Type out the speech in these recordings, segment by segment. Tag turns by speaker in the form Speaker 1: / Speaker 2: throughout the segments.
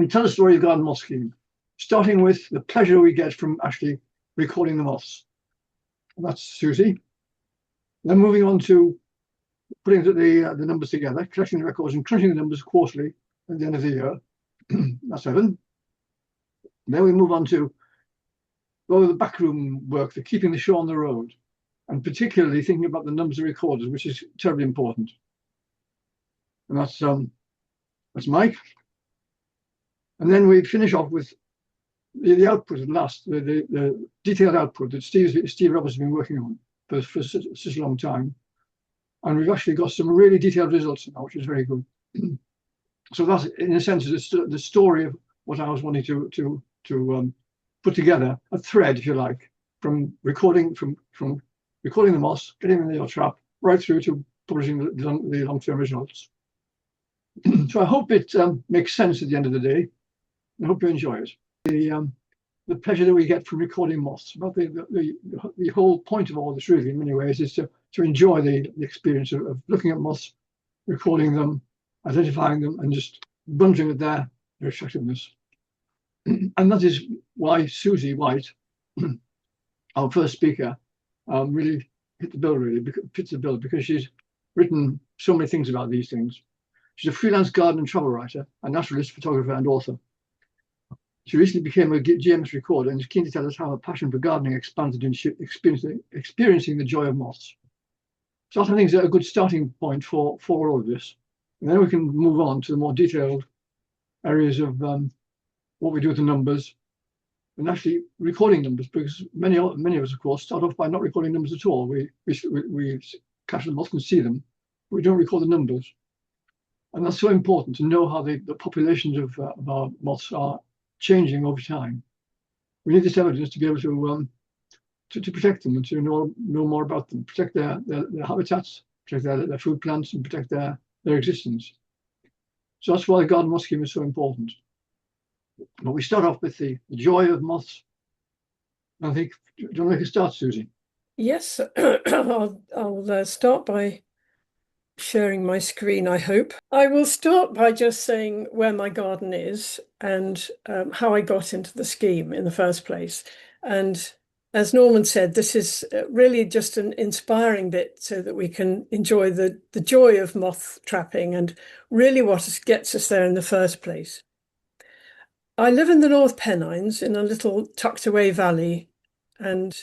Speaker 1: We tell the story of Garden Moth Scheme, starting with the pleasure we get from actually recording the moths. And that's Susie. Then moving on to putting the numbers together, collecting the records and crunching the numbers quarterly at the end of the year. That's Evan. Then we move on to the backroom work, the keeping the show on the road, and particularly thinking about the numbers of recorders, which is terribly important. And that's Mike. And then we finish off with the output at last, the detailed output that Steve Roberts has been working on for such a long time. And we've actually got some really detailed results now, which is very good. So that's, in a sense, the story of what I was wanting to put together, a thread, if you like, from recording the moths, getting them in your trap, right through to publishing the long-term results. So I hope it makes sense at the end of the day. I hope you enjoy it. The pleasure that we get from recording moths. About the whole point of all this, really, in many ways, is to enjoy the experience of looking at moths, recording them, identifying them, and just wondering at their attractiveness. And that is why Susie White, our first speaker, really fits the bill, because she's written so many things about these things. She's a freelance garden and travel writer, a naturalist, photographer, and author. She recently became a GMS recorder and is keen to tell us how her passion for gardening expanded into experiencing the joy of moths. So I think it's a good starting point for all of this. And then we can move on to the more detailed areas of what we do with the numbers and actually recording numbers, because many of us, of course, start off by not recording numbers at all. We catch the moths and see them, but we don't record the numbers. And that's so important to know how the populations of our moths are changing over time. We need this evidence to be able to protect them and to know more about them, protect their habitats, protect their food plants, and protect their existence. So that's why the Garden Moth Scheme is so important. But we start off with the joy of moths. I think, do you want to make a start, Susie?
Speaker 2: Yes, I'll start by sharing my screen, I hope. I will start by just saying where my garden is and how I got into the scheme in the first place. And as Norman said, this is really just an inspiring bit so that we can enjoy the joy of moth trapping and really what gets us there in the first place. I live in the North Pennines in a little tucked away valley, and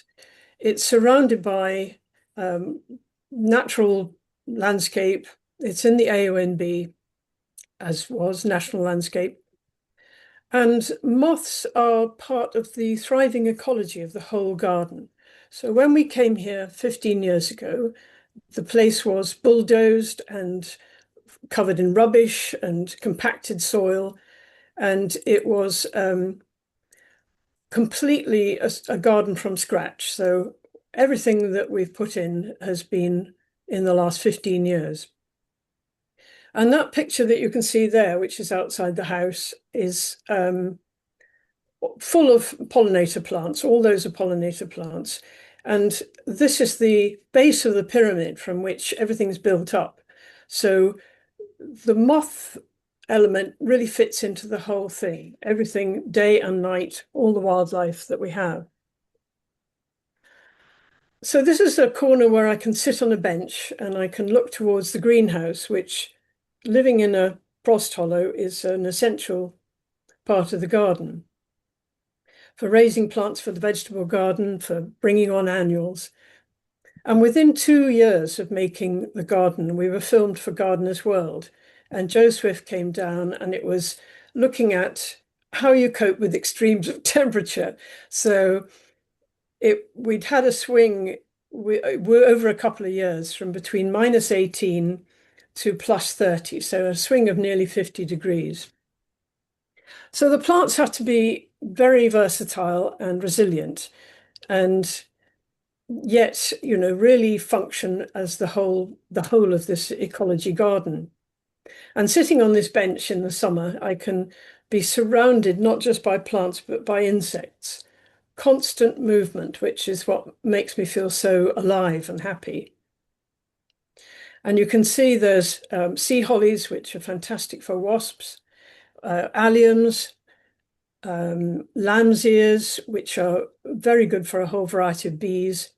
Speaker 2: it's surrounded by natural landscape. It's in the AONB, as was National Landscape. And moths are part of the thriving ecology of the whole garden. So when we came here 15 years ago, the place was bulldozed and covered in rubbish and compacted soil. And it was completely a garden from scratch. So everything that we've put in has been in the last 15 years. And that picture that you can see there, which is outside the house, is full of pollinator plants. All those are pollinator plants. And this is the base of the pyramid from which everything's built up. So the moth element really fits into the whole thing, everything, day and night, all the wildlife that we have. So this is a corner where I can sit on a bench and I can look towards the greenhouse, which, living in a frost hollow, is an essential part of the garden for raising plants for the vegetable garden, for bringing on annuals. And within 2 years of making the garden, we were filmed for Gardener's World. And Joe Swift came down, and it was looking at how you cope with extremes of temperature. So we'd had a swing we're over a couple of years from between -18 to +30, so a swing of nearly 50 degrees. So the plants have to be very versatile and resilient, and yet, really function as the whole of this ecology garden. And sitting on this bench in the summer, I can be surrounded not just by plants, but by insects. Constant movement, which is what makes me feel so alive and happy. And you can see there's sea hollies, which are fantastic for wasps. alliums, lamb's ears, which are very good for a whole variety of bees.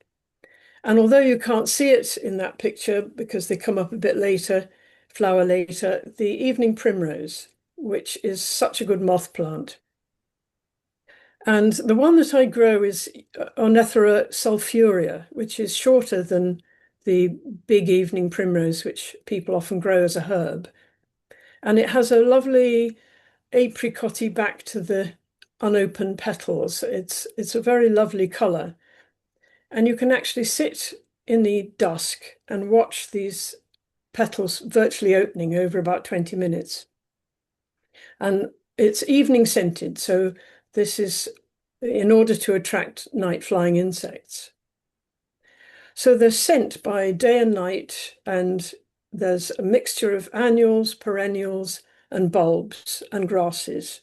Speaker 2: And although you can't see it in that picture because they come up a bit later, flower later, the evening primrose, which is such a good moth plant. And the one that I grow is Ornithera sulfurea, which is shorter than the big evening primrose, which people often grow as a herb. And it has a lovely apricot-y back to the unopened petals. It's a very lovely colour. And you can actually sit in the dusk and watch these petals virtually opening over about 20 minutes. And it's evening scented, so this is in order to attract night flying insects. So they're sent by day and night, and there's a mixture of annuals, perennials, and bulbs and grasses.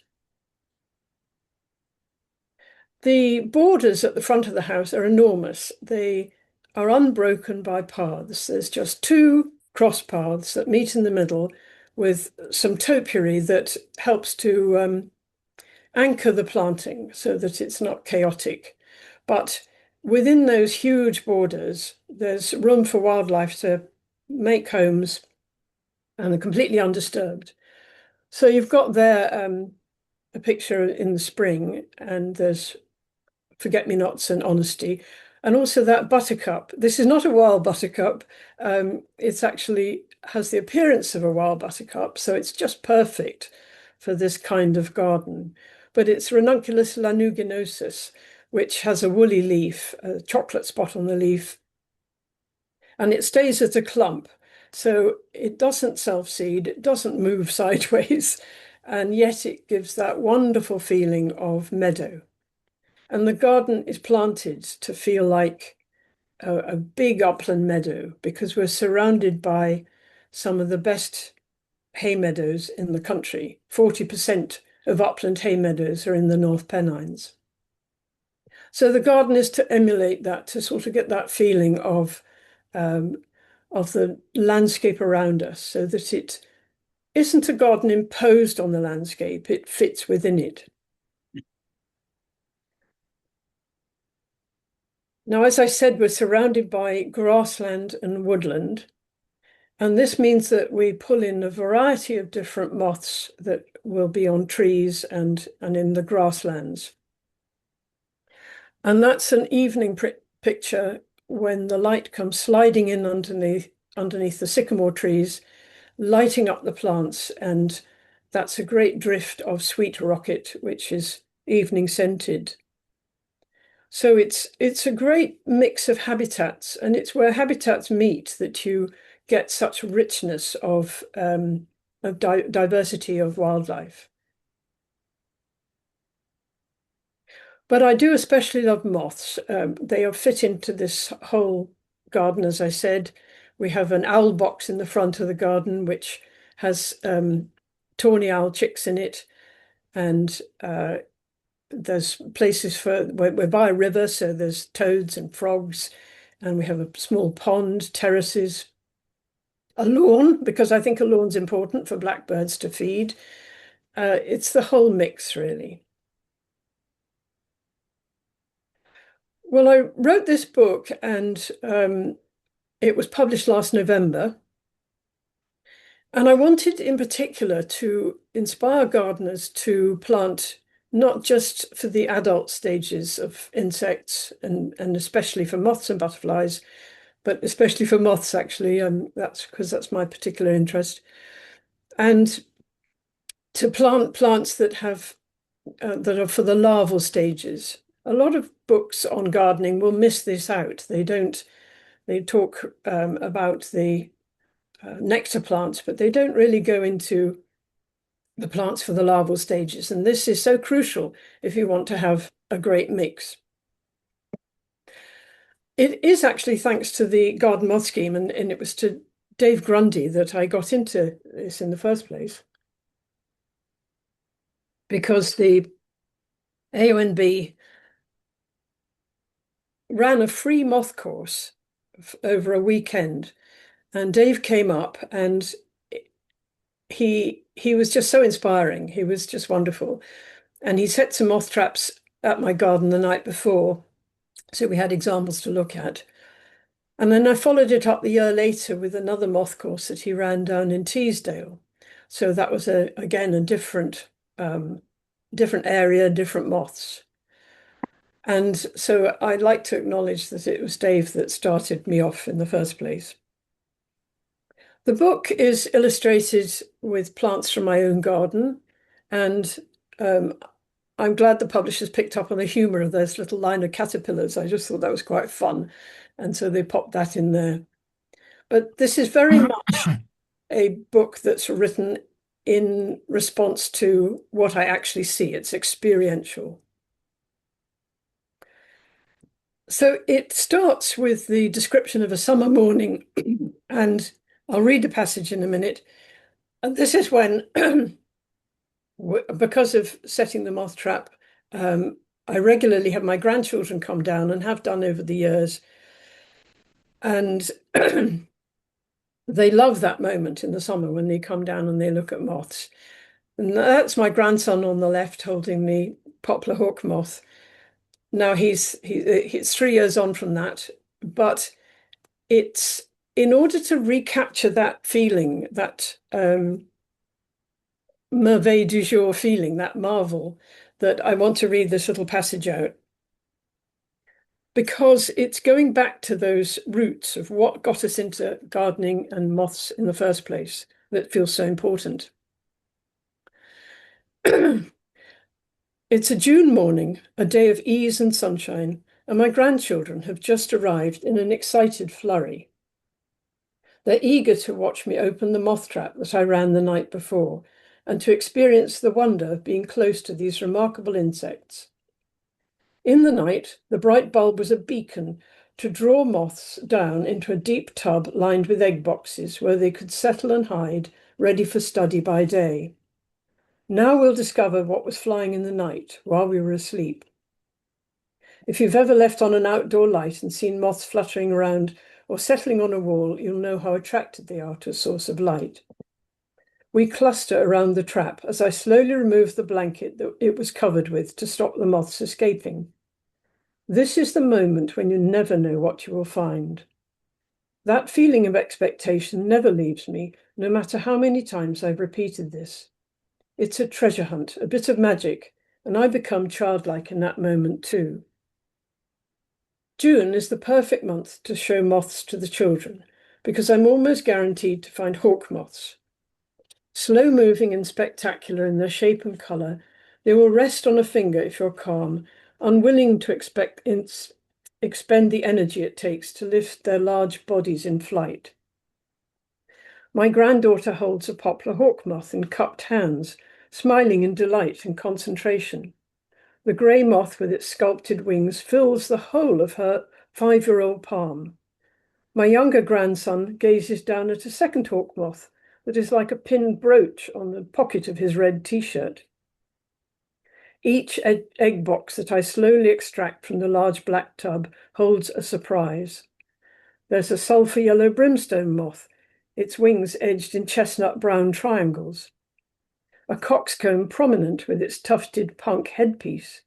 Speaker 2: The borders at the front of the house are enormous. They are unbroken by paths. There's just two cross paths that meet in the middle with some topiary that helps to anchor the planting so that it's not chaotic. But within those huge borders, there's room for wildlife to make homes and are completely undisturbed. So you've got there a picture in the spring, and there's forget-me-nots and honesty. And also that buttercup. This is not a wild buttercup. It's actually has the appearance of a wild buttercup, so it's just perfect for this kind of garden. But it's Ranunculus lanuginosus, which has a woolly leaf, a chocolate spot on the leaf, and it stays as a clump. So it doesn't self-seed, it doesn't move sideways, and yet it gives that wonderful feeling of meadow. And the garden is planted to feel like a big upland meadow because we're surrounded by some of the best hay meadows in the country. 40% of upland hay meadows are in the North Pennines. So the garden is to emulate that, to sort of get that feeling of the landscape around us, so that it isn't a garden imposed on the landscape, it fits within it. Now, as I said, we're surrounded by grassland and woodland, and this means that we pull in a variety of different moths that will be on trees and in the grasslands. And that's an evening picture when the light comes sliding in underneath the sycamore trees, lighting up the plants, and that's a great drift of sweet rocket, which is evening scented. So it's a great mix of habitats, and it's where habitats meet that you get such richness of diversity of wildlife. But I do especially love moths. They are fit into this whole garden, as I said. We have an owl box in the front of the garden, which has tawny owl chicks in it, and there's places we're by a river, so there's toads and frogs, and we have a small pond, terraces, a lawn, because I think a lawn's important for blackbirds to feed. It's the whole mix, really. Well, I wrote this book, and it was published last November. And I wanted in particular to inspire gardeners to plant not just for the adult stages of insects and especially for moths and butterflies, but especially for moths, actually. That's because that's my particular interest. And to plant plants that have that are for the larval stages. A lot of books on gardening will miss this out. They talk about the nectar plants, but they don't really go into the plants for the larval stages. And this is so crucial if you want to have a great mix. It is actually thanks to the Garden Moth Scheme, and it was to Dave Grundy that I got into this in the first place. Because the AONB ran a free moth course over a weekend, and Dave came up and he was just so inspiring. He was just wonderful. And he set some moth traps at my garden the night before, so we had examples to look at. And then I followed it up the year later with another moth course that he ran down in Teesdale. So that was again a different area, different moths. And so I'd like to acknowledge that it was Dave that started me off in the first place. The book is illustrated with plants from my own garden, and I'm glad the publishers picked up on the humour of those little line of caterpillars. I just thought that was quite fun, and so they popped that in there. But this is very much a book that's written in response to what I actually see. It's experiential. So it starts with the description of a summer morning, and I'll read a passage in a minute. And this is when, because of setting the moth trap, I regularly have my grandchildren come down and have done over the years. And they love that moment in the summer when they come down and they look at moths. And that's my grandson on the left holding the poplar hawk moth. Now he's 3 years on from that, but it's in order to recapture that feeling, that merveille du jour feeling, that marvel, that I want to read this little passage out, because it's going back to those roots of what got us into gardening and moths in the first place that feels so important. It's a June morning, a day of ease and sunshine, and my grandchildren have just arrived in an excited flurry. They're eager to watch me open the moth trap that I ran the night before, and to experience the wonder of being close to these remarkable insects. In the night, the bright bulb was a beacon to draw moths down into a deep tub lined with egg boxes where they could settle and hide, ready for study by day. Now we'll discover what was flying in the night while we were asleep. If you've ever left on an outdoor light and seen moths fluttering around or settling on a wall, you'll know how attracted they are to a source of light. We cluster around the trap as I slowly remove the blanket that it was covered with to stop the moths escaping. This is the moment when you never know what you will find. That feeling of expectation never leaves me, no matter how many times I've repeated this. It's a treasure hunt, a bit of magic, and I become childlike in that moment too. June is the perfect month to show moths to the children, because I'm almost guaranteed to find hawk moths. Slow-moving and spectacular in their shape and colour, they will rest on a finger if you're calm, unwilling to expend the energy it takes to lift their large bodies in flight. My granddaughter holds a poplar hawk moth in cupped hands, smiling in delight and concentration. The grey moth with its sculpted wings fills the whole of her 5-year-old palm. My younger grandson gazes down at a second hawk moth that is like a pinned brooch on the pocket of his red t-shirt. Each egg box that I slowly extract from the large black tub holds a surprise. There's a sulphur yellow brimstone moth, its wings edged in chestnut brown triangles. A coxcomb prominent with its tufted punk headpiece.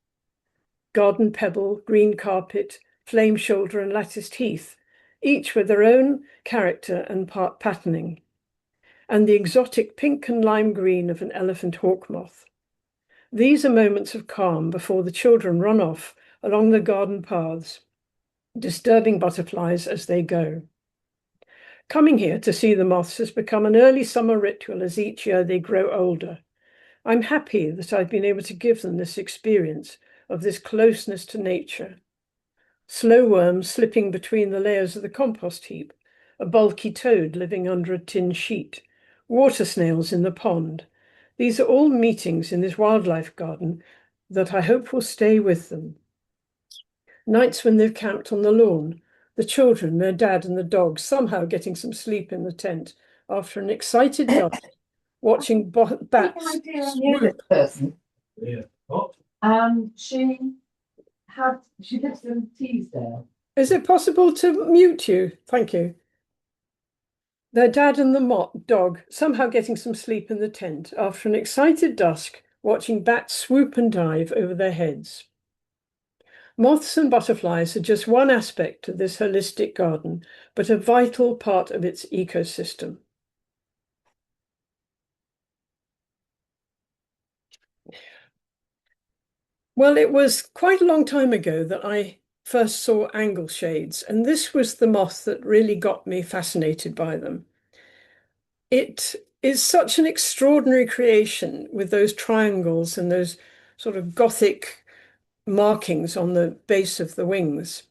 Speaker 2: Garden pebble, green carpet, flame shoulder and latticed heath, each with their own character and patterning. And the exotic pink and lime green of an elephant hawk moth. These are moments of calm before the children run off along the garden paths, disturbing butterflies as they go. Coming here to see the moths has become an early summer ritual as each year they grow older. I'm happy that I've been able to give them this experience of this closeness to nature. Slow worms slipping between the layers of the compost heap, a bulky toad living under a tin sheet, water snails in the pond. These are all meetings in this wildlife garden that I hope will stay with them. Nights when they've camped on the lawn, the children, their dad and the dogs somehow getting some sleep in the tent after an excited night, watching bats swoop.
Speaker 3: Yeah. What? She lives in Teesdale.
Speaker 2: Is it possible to mute you? Thank you. their dad and the dog somehow getting some sleep in the tent after an excited dusk, watching bats swoop and dive over their heads. Moths and butterflies are just one aspect of this holistic garden, but a vital part of its ecosystem. Well, it was quite a long time ago that I first saw angle shades, and this was the moth that really got me fascinated by them. It is such an extraordinary creation with those triangles and those sort of Gothic markings on the base of the wings.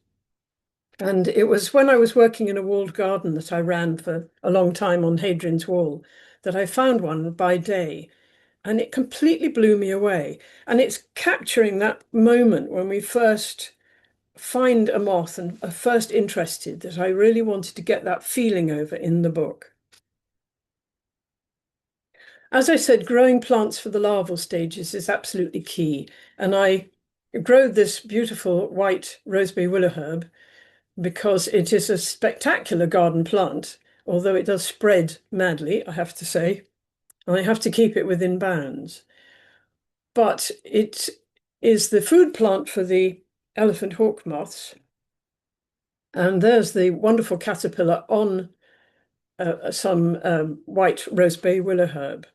Speaker 2: And it was when I was working in a walled garden that I ran for a long time on Hadrian's Wall that I found one by day. And it completely blew me away. And it's capturing that moment when we first find a moth and are first interested that I really wanted to get that feeling over in the book. As I said, growing plants for the larval stages is absolutely key. And I grow this beautiful white roseberry willow herb because it is a spectacular garden plant, although it does spread madly, I have to say. And I have to keep it within bounds. But it is the food plant for the elephant hawk moths. And there's the wonderful caterpillar on some white roseberry willow herb.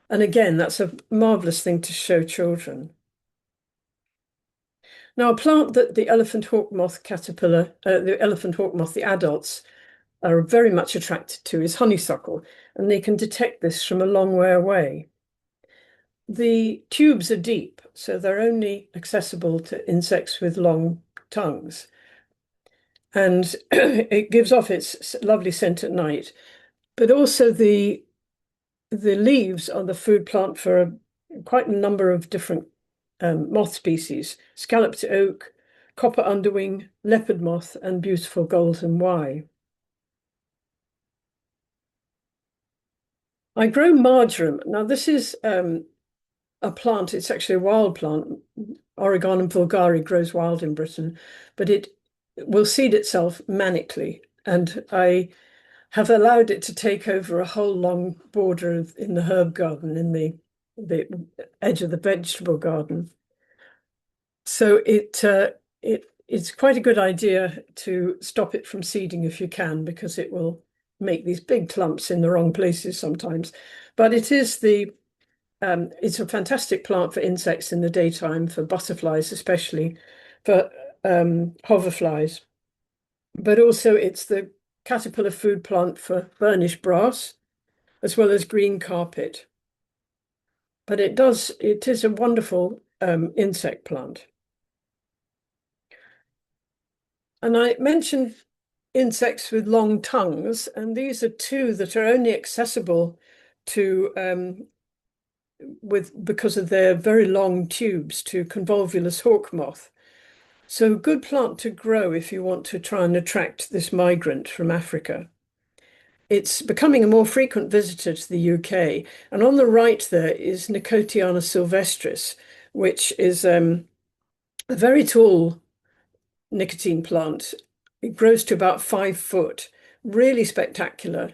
Speaker 2: And again, that's a marvelous thing to show children. Now, a plant that the elephant hawk moth caterpillar, the elephant hawk moth, the adults, are very much attracted to is honeysuckle, and they can detect this from a long way away. The tubes are deep, so they're only accessible to insects with long tongues. And it gives off its lovely scent at night. But also the leaves are the food plant for quite a number of different moth species: scalloped oak, copper underwing, leopard moth, and beautiful golden wye. I grow marjoram. Now, this is a plant, it's actually a wild plant. Oregonum vulgare grows wild in Britain, but it will seed itself manically. And I have allowed it to take over a whole long border in the herb garden, in the edge of the vegetable garden. So it's quite a good idea to stop it from seeding if you can, because it will make these big clumps in the wrong places sometimes. But it's a fantastic plant for insects in the daytime, for butterflies, especially for hoverflies. But also it's the caterpillar food plant for burnished brass, as well as green carpet. But it is a wonderful insect plant. And I mentioned insects with long tongues, and these are two that are only accessible to because of their very long tubes to convolvulus hawk moth. So a good plant to grow if you want to try and attract this migrant from Africa. It's becoming a more frequent visitor to the UK. And on the right there is Nicotiana sylvestris, which is a very tall nicotine plant. It grows to about 5 foot, really spectacular.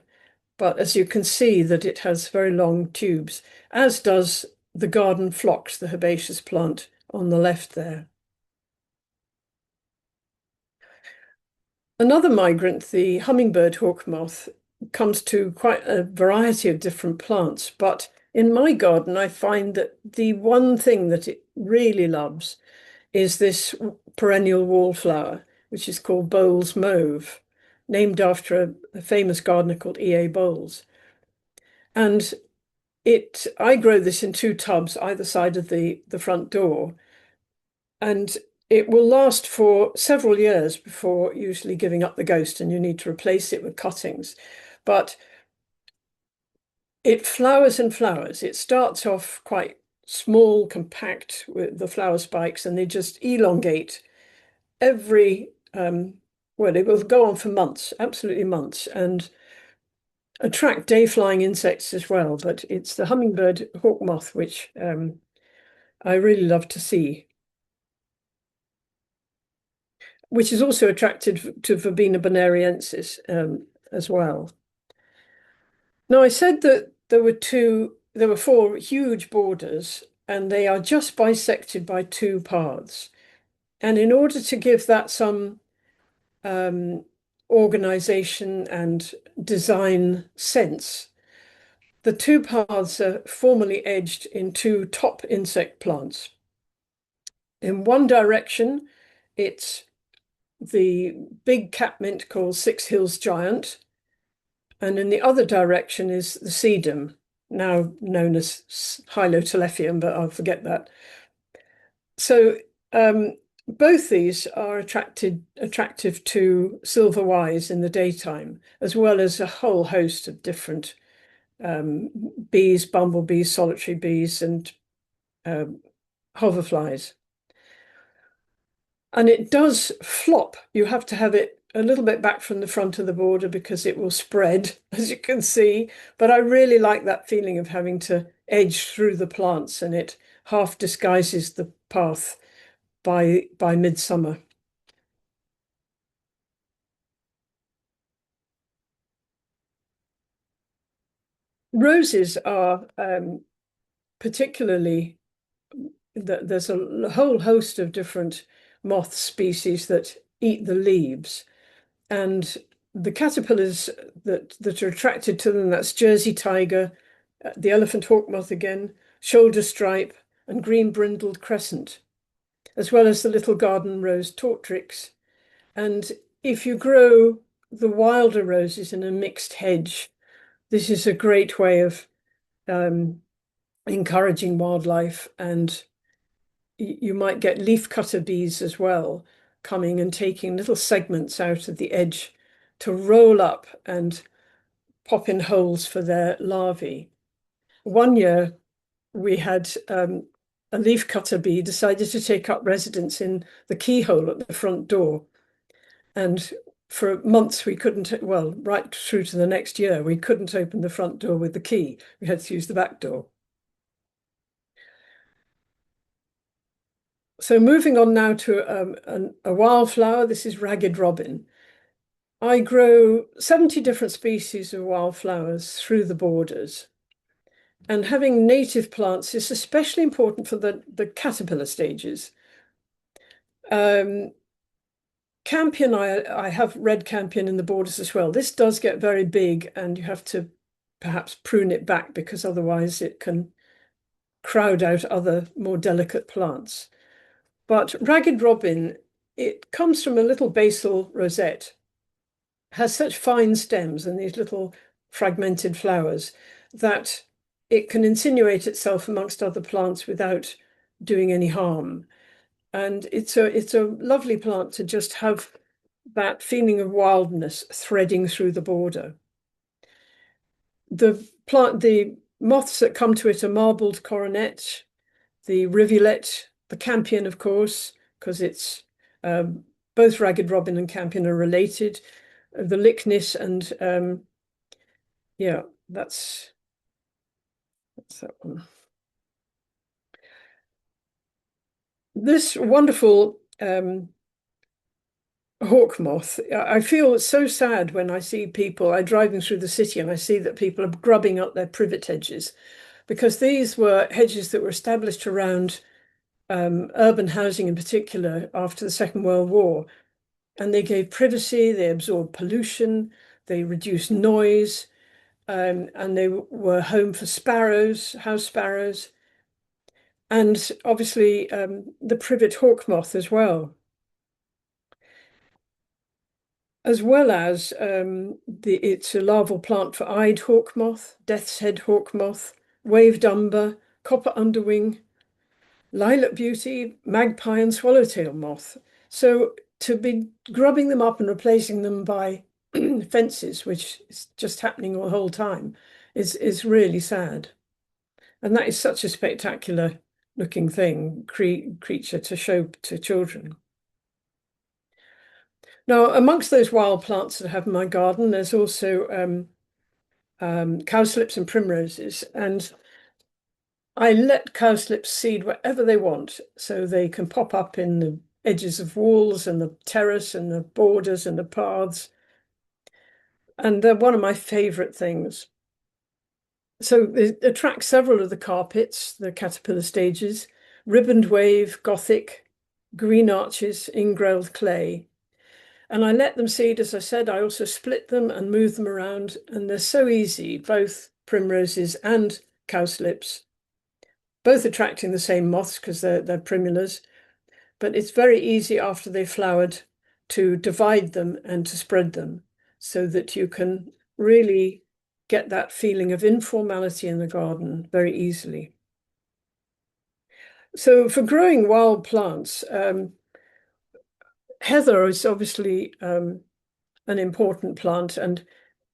Speaker 2: But as you can see that it has very long tubes, as does the garden phlox, the herbaceous plant on the left there. Another migrant, the hummingbird hawk moth, comes to quite a variety of different plants. But in my garden, I find that the one thing that it really loves is this perennial wallflower, which is called Bowles mauve, named after a famous gardener called E.A. Bowles. And I grow this in 2 tubs either side of the front door, and it will last for several years before usually giving up the ghost, and you need to replace it with cuttings. But it flowers and flowers. It starts off quite small, compact with the flower spikes, and they just elongate well, it will go on for months, absolutely months, and attract day-flying insects as well. But it's the hummingbird hawk moth which I really love to see, which is also attracted to Verbena bonariensis as well. Now, I said that there were four huge borders, and they are just bisected by two paths. And in order to give that some organization and design sense, the two paths are formally edged in two top insect plants. In one direction, it's the big catmint called Six Hills Giant, and in the other direction is the sedum, now known as Hylotelephium, but I'll forget that. So both these are attractive to silver wise in the daytime, as well as a whole host of different bees, bumblebees, solitary bees, and hoverflies. And it does flop. You have to have it a little bit back from the front of the border because it will spread, as you can see. But I really like that feeling of having to edge through the plants, and it half disguises the path by midsummer. Roses are particularly, there's a whole host of different moth species that eat the leaves. And the caterpillars that are attracted to them, that's Jersey tiger, the elephant hawk moth again, shoulder stripe, and green brindled crescent, as well as the little garden rose tortrix. And if you grow the wilder roses in a mixed hedge, this is a great way of encouraging wildlife, and you might get leafcutter bees as well coming and taking little segments out of the edge to roll up and pop in holes for their larvae. One year we had a leafcutter bee decided to take up residence in the keyhole at the front door. And for months we couldn't, well, right through to the next year, we couldn't open the front door with the key. We had to use the back door. So moving on now to a wildflower, this is ragged robin. I grow 70 different species of wildflowers through the borders. And having native plants is especially important for the caterpillar stages. Campion, I have red campion in the borders as well. This does get very big and you have to perhaps prune it back because otherwise it can crowd out other more delicate plants. But ragged robin, it comes from a little basal rosette, has such fine stems and these little fragmented flowers that it can insinuate itself amongst other plants without doing any harm. And it's a lovely plant to just have that feeling of wildness threading through the border. The moths that come to it are marbled coronet, the rivulet, the campion, of course, because it's both ragged robin and campion are related. The lychnis and yeah, that's that one. This wonderful hawk moth, I feel so sad when I see people, I'm driving through the city and I see that people are grubbing up their privet hedges, because these were hedges that were established around urban housing in particular after the Second World War. And they gave privacy, they absorbed pollution, they reduced noise, and they were home for sparrows, house sparrows, and obviously the privet hawk moth as well. As well as it's a larval plant for eyed hawk moth, death's head hawk moth, waved umber, copper underwing, lilac beauty, magpie and swallowtail moth. So to be grubbing them up and replacing them by fences, which is just happening the whole time, is really sad. And that is such a spectacular looking creature to show to children. Now, amongst those wild plants that I have in my garden, there's also cowslips and primroses. And I let cowslips seed wherever they want, so they can pop up in the edges of walls and the terrace and the borders and the paths. And they're one of my favorite things. So it attracts several of the carpets, the caterpillar stages, ribboned wave, Gothic, green arches, ingrailed clay. And I let them seed, as I said. I also split them and move them around, and they're so easy, both primroses and cowslips, both attracting the same moths because they're primulas. But it's very easy after they've flowered to divide them and to spread them so that you can really get that feeling of informality in the garden very easily. So for growing wild plants, heather is obviously an important plant, and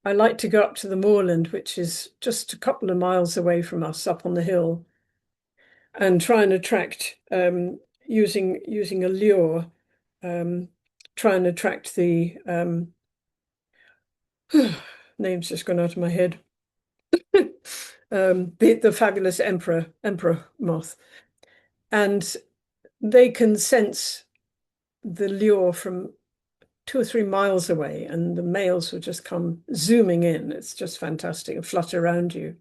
Speaker 2: I like to go up to the moorland, which is just a couple of miles away from us, up on the hill, and try and attract using a lure, try and attract the name's just gone out of my head. The fabulous emperor moth, and they can sense the lure from 2 or 3 miles away, and the males will just come zooming in. It's just fantastic and flutter around you.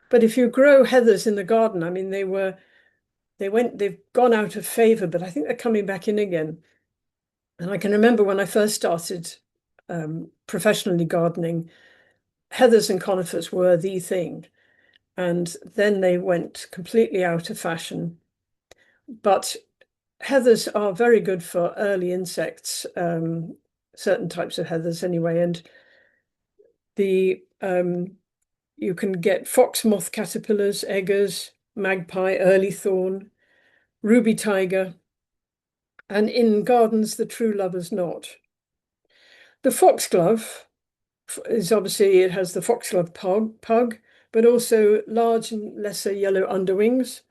Speaker 2: But if you grow heathers in the garden, I mean, they've gone out of favor, but I think they're coming back in again. And I can remember when I first started professionally gardening, heathers and conifers were the thing. And then they went completely out of fashion. But heathers are very good for early insects, certain types of heathers anyway. And you can get fox moth caterpillars, eggers, magpie, early thorn, ruby tiger, and in gardens, the true lover's knot. The foxglove is obviously, it has the foxglove pug, but also large and lesser yellow underwings,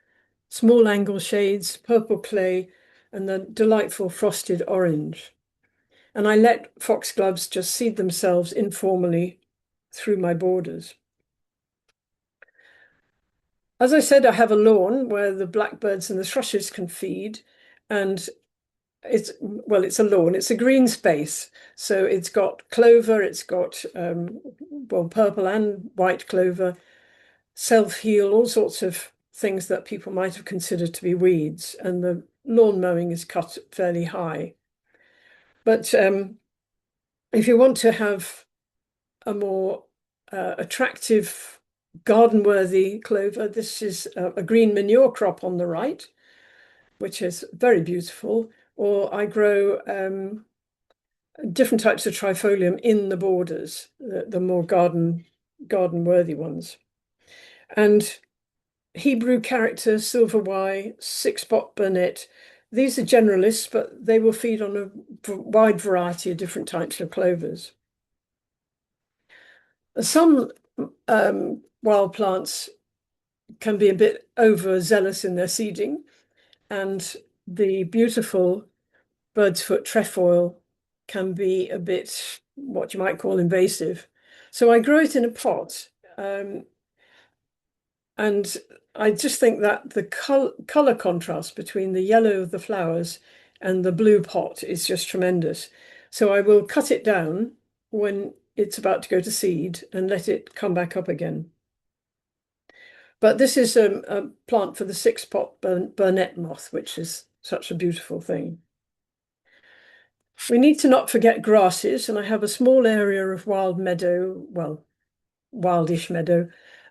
Speaker 2: small angle shades, purple clay, and the delightful frosted orange. And I let foxgloves just seed themselves informally through my borders. As I said, I have a lawn where the blackbirds and the thrushes can feed, and it's a lawn, it's a green space. So it's got clover, it's got purple and white clover, self-heal, all sorts of things that people might have considered to be weeds, and the lawn mowing is cut fairly high. But if you want to have a more attractive garden-worthy clover, this is a green manure crop on the right, which is very beautiful. Or I grow different types of trifolium in the borders, the more garden-worthy ones. And Hebrew character, silver Y, six-spot burnet. These are generalists, but they will feed on a wide variety of different types of clovers. Some wild plants can be a bit overzealous in their seeding, and the beautiful bird's foot trefoil can be a bit what you might call invasive. So I grow it in a pot, and I just think that the color contrast between the yellow of the flowers and the blue pot is just tremendous. So I will cut it down when it's about to go to seed and let it come back up again. But this is a plant for the six-pot burnet moth, which is such a beautiful thing. We need to not forget grasses, and I have a small area of wild meadow, well, wildish meadow,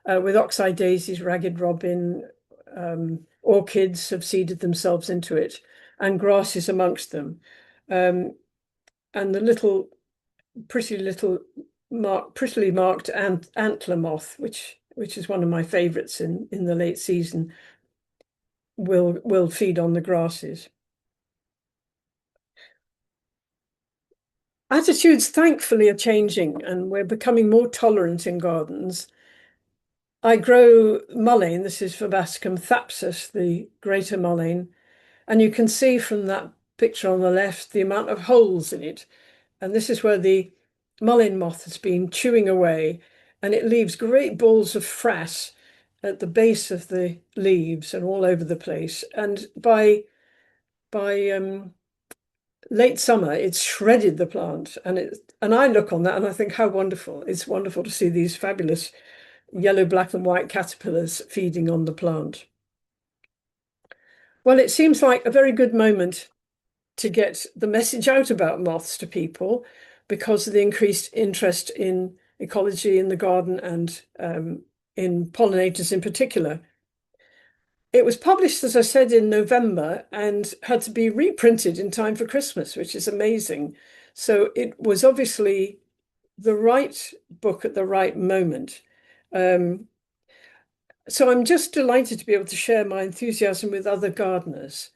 Speaker 2: with oxeye daisies, ragged robin, orchids have seeded themselves into it, and grasses amongst them. And the prettily marked antler moth, which is one of my favorites in the late season, will feed on the grasses. Attitudes, thankfully, are changing, and we're becoming more tolerant in gardens. I grow mullein. This is Verbascum thapsus, the greater mullein, and you can see from that picture on the left the amount of holes in it. And this is where the mullein moth has been chewing away, and it leaves great balls of frass at the base of the leaves and all over the place. And by late summer, it's shredded the plant, and I look on that and I think how wonderful. It's wonderful to see these fabulous yellow, black and white caterpillars feeding on the plant. Well, it seems like a very good moment to get the message out about moths to people because of the increased interest in ecology in the garden and in pollinators in particular. It was published, as I said, in November and had to be reprinted in time for Christmas, which is amazing. So it was obviously the right book at the right moment. So I'm just delighted to be able to share my enthusiasm with other gardeners.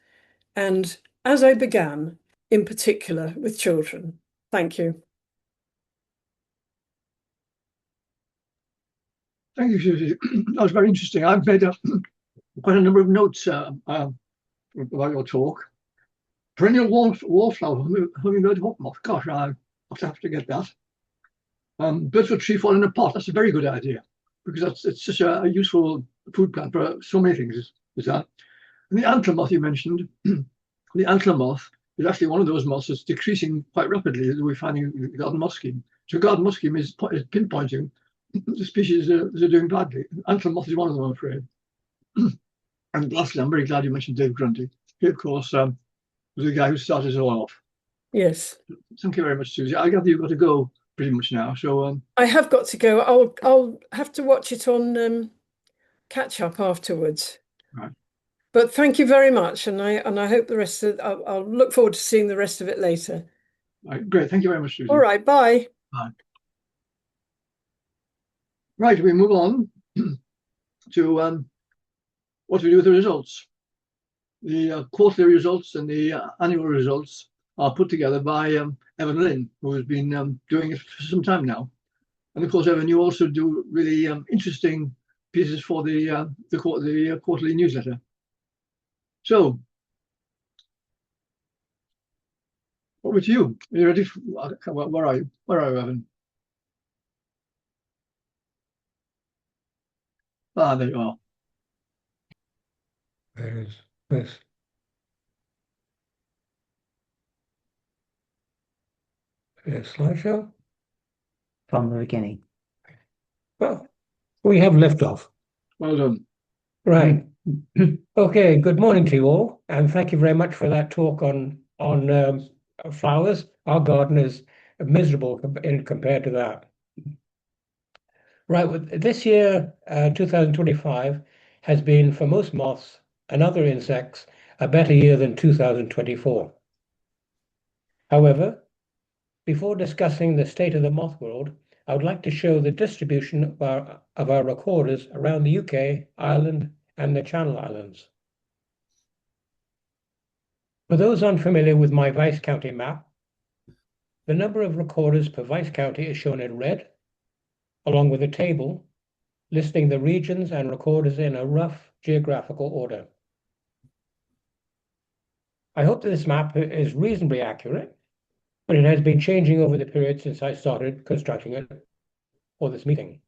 Speaker 2: And as I began, in particular with children. Thank you.
Speaker 1: Thank you, Susie. That was very interesting. I've made quite a number of notes about your talk. Perennial wallflower, hummingbird hawk moth. Gosh, I have to get that. Birchwood tree fall in a pot. That's a very good idea because it's such a useful food plant for so many things. Is that? And the antler moth you mentioned, the antler moth is actually one of those moths that's decreasing quite rapidly as we're finding in the garden moth scheme. So garden moth scheme is pinpointing the species that are doing badly. Antler moth is one of them, I'm afraid. And lastly, I'm very glad you mentioned Dave Grundy. He, of course, was the guy who started it all off.
Speaker 2: Yes.
Speaker 1: Thank you very much, Susie. I gather you've got to go pretty much now. So
Speaker 2: I have got to go. I'll have to watch it on catch up afterwards.
Speaker 1: Right.
Speaker 2: But thank you very much, and I hope the rest of I'll look forward to seeing the rest of it later.
Speaker 1: right, great. Thank you very much, Susie.
Speaker 2: All right, bye.
Speaker 1: Bye. Right, we move on to what we do with the results. The quarterly results and the annual results are put together by Evan Lynn, who has been doing it for some time now. And of course, Evan, you also do really interesting pieces for the quarterly newsletter. So, over to you. Are you ready? Where are you? Where are you, Evan? Ah, there you are.
Speaker 4: There is this. Slideshow.
Speaker 5: From the beginning.
Speaker 4: Well, we have liftoff.
Speaker 1: Well done.
Speaker 4: Right. Okay. Good morning to you all, and thank you very much for that talk on flowers. Our garden is miserable compared to that. Right. This year, 2025, has been for most moths and other insects a better year than 2024. However, before discussing the state of the moth world, I would like to show the distribution of our recorders around the UK, Ireland, and the Channel Islands. For those unfamiliar with my Vice County map, the number of recorders per Vice County is shown in red, along with a table listing the regions and recorders in a rough geographical order. I hope that this map is reasonably accurate, but it has been changing over the period since I started constructing it for this meeting.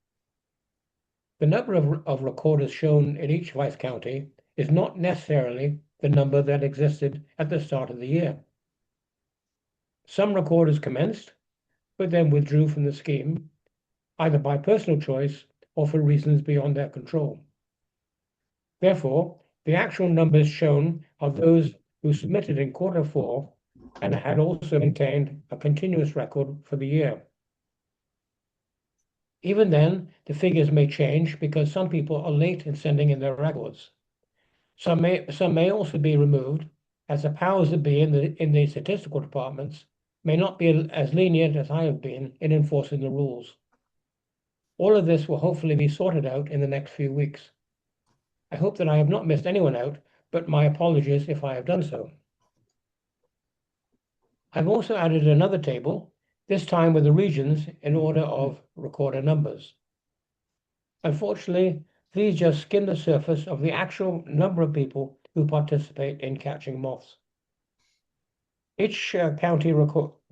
Speaker 4: The number of recorders shown in each Vice County is not necessarily the number that existed at the start of the year. Some recorders commenced, but then withdrew from the scheme, either by personal choice or for reasons beyond their control. Therefore, the actual numbers shown are those who submitted in Q4 and had also maintained a continuous record for the year. Even then, the figures may change because some people are late in sending in their records. Some may also be removed, as the powers that be in the statistical departments may not be as lenient as I have been in enforcing the rules. All of this will hopefully be sorted out in the next few weeks. I hope that I have not missed anyone out, but my apologies if I have done so. I've also added another table, this time with the regions in order of recorder numbers. Unfortunately, these just skim the surface of the actual number of people who participate in catching moths. Each county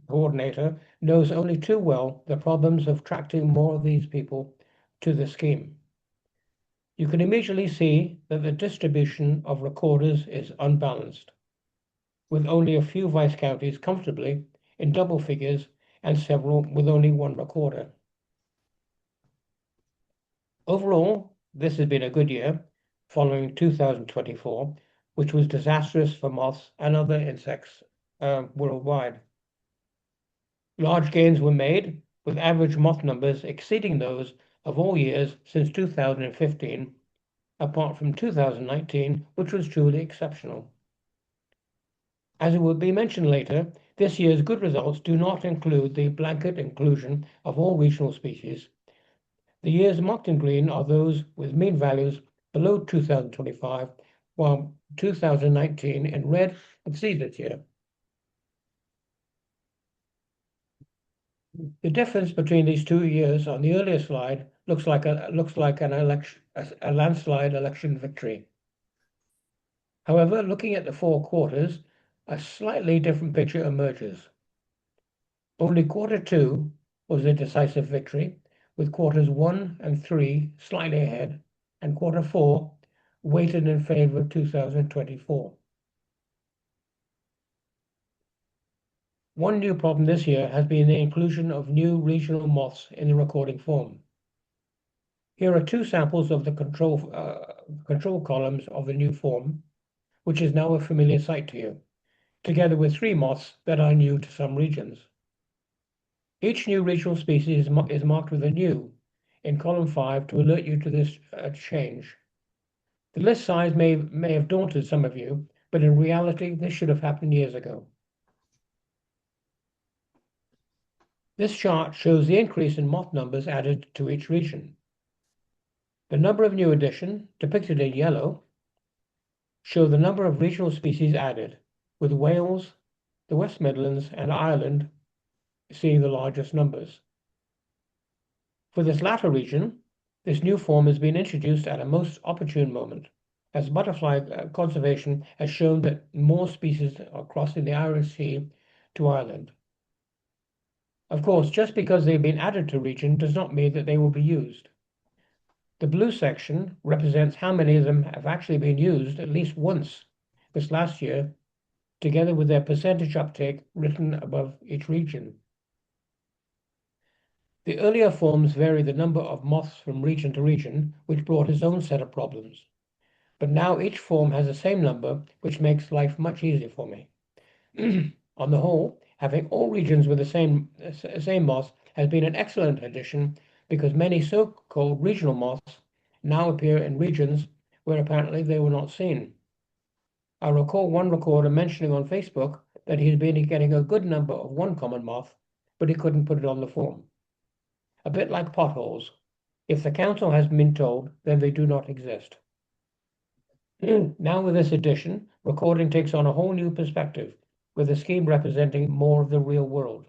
Speaker 4: coordinator knows only too well the problems of attracting more of these people to the scheme. You can immediately see that the distribution of recorders is unbalanced, with only a few vice counties comfortably in double figures and several with only one recorder. Overall, this has been a good year following 2024, which was disastrous for moths and other insects worldwide. Large gains were made, with average moth numbers exceeding those of all years since 2015, apart from 2019, which was truly exceptional. As it will be mentioned later, this year's good results do not include the blanket inclusion of all regional species. The years marked in green are those with mean values below 2025, while 2019 in red exceeds this year. The difference between these 2 years on the earlier slide looks like a landslide election victory. However, looking at the 4 quarters, a slightly different picture emerges. Only quarter 2 was a decisive victory, with quarters 1 and 3 slightly ahead, and quarter 4 weighted in favor of 2024. One new problem this year has been the inclusion of new regional moths in the recording form. Here are 2 samples of the control columns of the new form, which is now a familiar sight to you, together with 3 moths that are new to some regions. Each new regional species is marked with a new in column 5 to alert you to this change. The list size may have daunted some of you, but in reality, this should have happened years ago. This chart shows the increase in moth numbers added to each region. The number of new additions, depicted in yellow, show the number of regional species added, with Wales, the West Midlands, and Ireland seeing the largest numbers. For this latter region, this new form has been introduced at a most opportune moment, as butterfly conservation has shown that more species are crossing the Irish Sea to Ireland. Of course, just because they've been added to a region does not mean that they will be used. The blue section represents how many of them have actually been used at least once this last year, together with their percentage uptake written above each region. The earlier forms vary the number of moths from region to region, which brought its own set of problems. But now each form has the same number, which makes life much easier for me. On the whole, having all regions with the same moths has been an excellent addition, because many so-called regional moths now appear in regions where apparently they were not seen. I recall one recorder mentioning on Facebook that he's been getting a good number of one common moth, but he couldn't put it on the form. A bit like potholes. If the council has been told, then they do not exist. Now with this addition, recording takes on a whole new perspective, with the scheme representing more of the real world.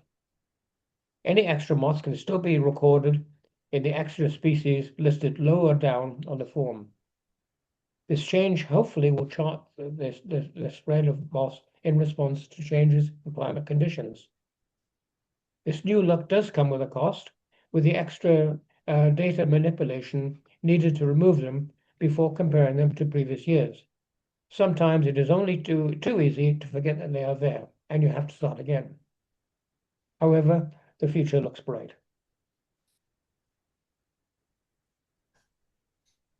Speaker 4: Any extra moths can still be recorded in the extra species listed lower down on the form. This change hopefully will chart the spread of moths in response to changes in climate conditions. This new look does come with a cost, with the extra data manipulation needed to remove them before comparing them to previous years. Sometimes it is only too easy to forget that they are there, and you have to start again. However, the future looks bright.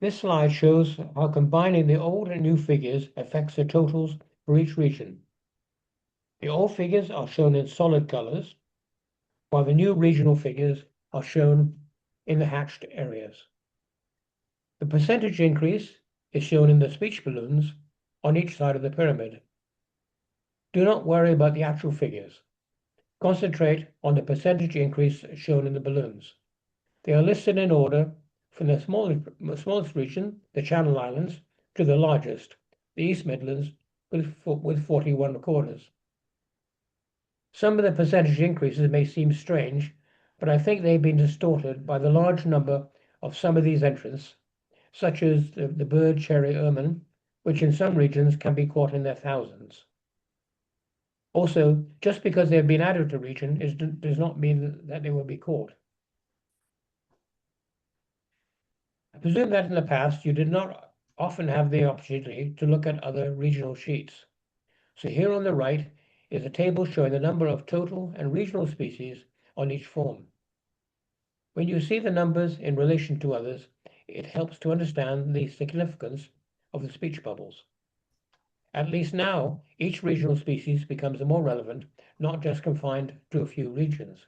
Speaker 4: This slide shows how combining the old and new figures affects the totals for each region. The old figures are shown in solid colors, while the new regional figures are shown in the hatched areas. The percentage increase is shown in the speech balloons on each side of the pyramid. Do not worry about the actual figures. Concentrate on the percentage increase shown in the balloons. They are listed in order from the smallest region, the Channel Islands, to the largest, the East Midlands, with 41 recorders. Some of the percentage increases may seem strange, but I think they've been distorted by the large number of some of these entrants, such as the bird cherry ermine, which in some regions can be caught in their thousands. Also, just because they've been added to a region does not mean that they will be caught. I presume that in the past you did not often have the opportunity to look at other regional sheets. So here on the right is a table showing the number of total and regional species on each form. When you see the numbers in relation to others, it helps to understand the significance of the speech bubbles. At least now, each regional species becomes more relevant, not just confined to a few regions.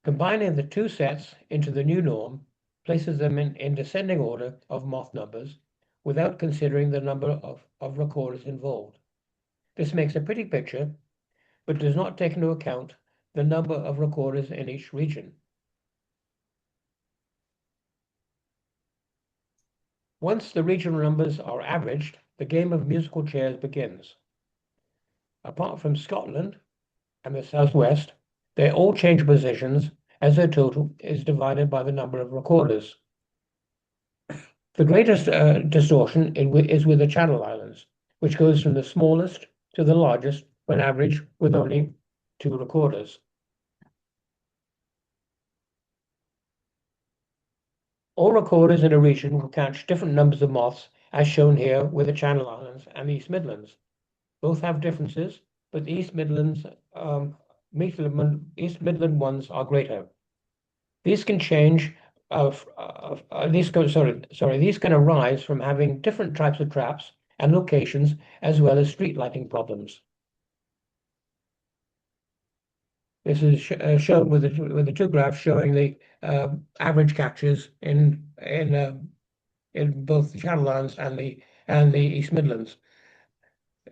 Speaker 4: Combining the two sets into the new norm places them in descending order of moth numbers without considering the number of recorders involved. This makes a pretty picture, but does not take into account the number of recorders in each region. Once the regional numbers are averaged, the game of musical chairs begins. Apart from Scotland and the southwest, they all change positions as their total is divided by the number of recorders. The greatest distortion is with the Channel Islands, which goes from the smallest to the largest when averaged with only 2 recorders. All recorders in a region will catch different numbers of moths, as shown here with the Channel Islands and the East Midlands. Both have differences, but the East Midland ones are greater. These can change. These can arise from having different types of traps and locations, as well as street lighting problems. This is shown with the two graphs showing the average catches in both the Channel Islands and the East Midlands.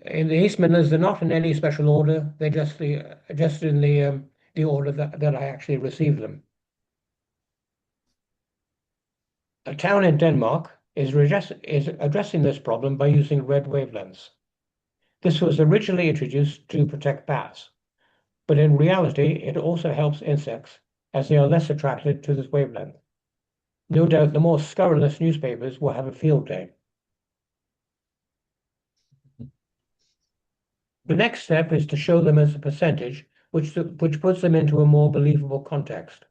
Speaker 4: In the East Midlands, they're not in any special order. They're just in the order that I actually received them. A town in Denmark is addressing this problem by using red wavelengths. This was originally introduced to protect bats, but in reality, it also helps insects as they are less attracted to this wavelength. No doubt the more scurrilous newspapers will have a field day. The next step is to show them as a percentage, which puts them into a more believable context.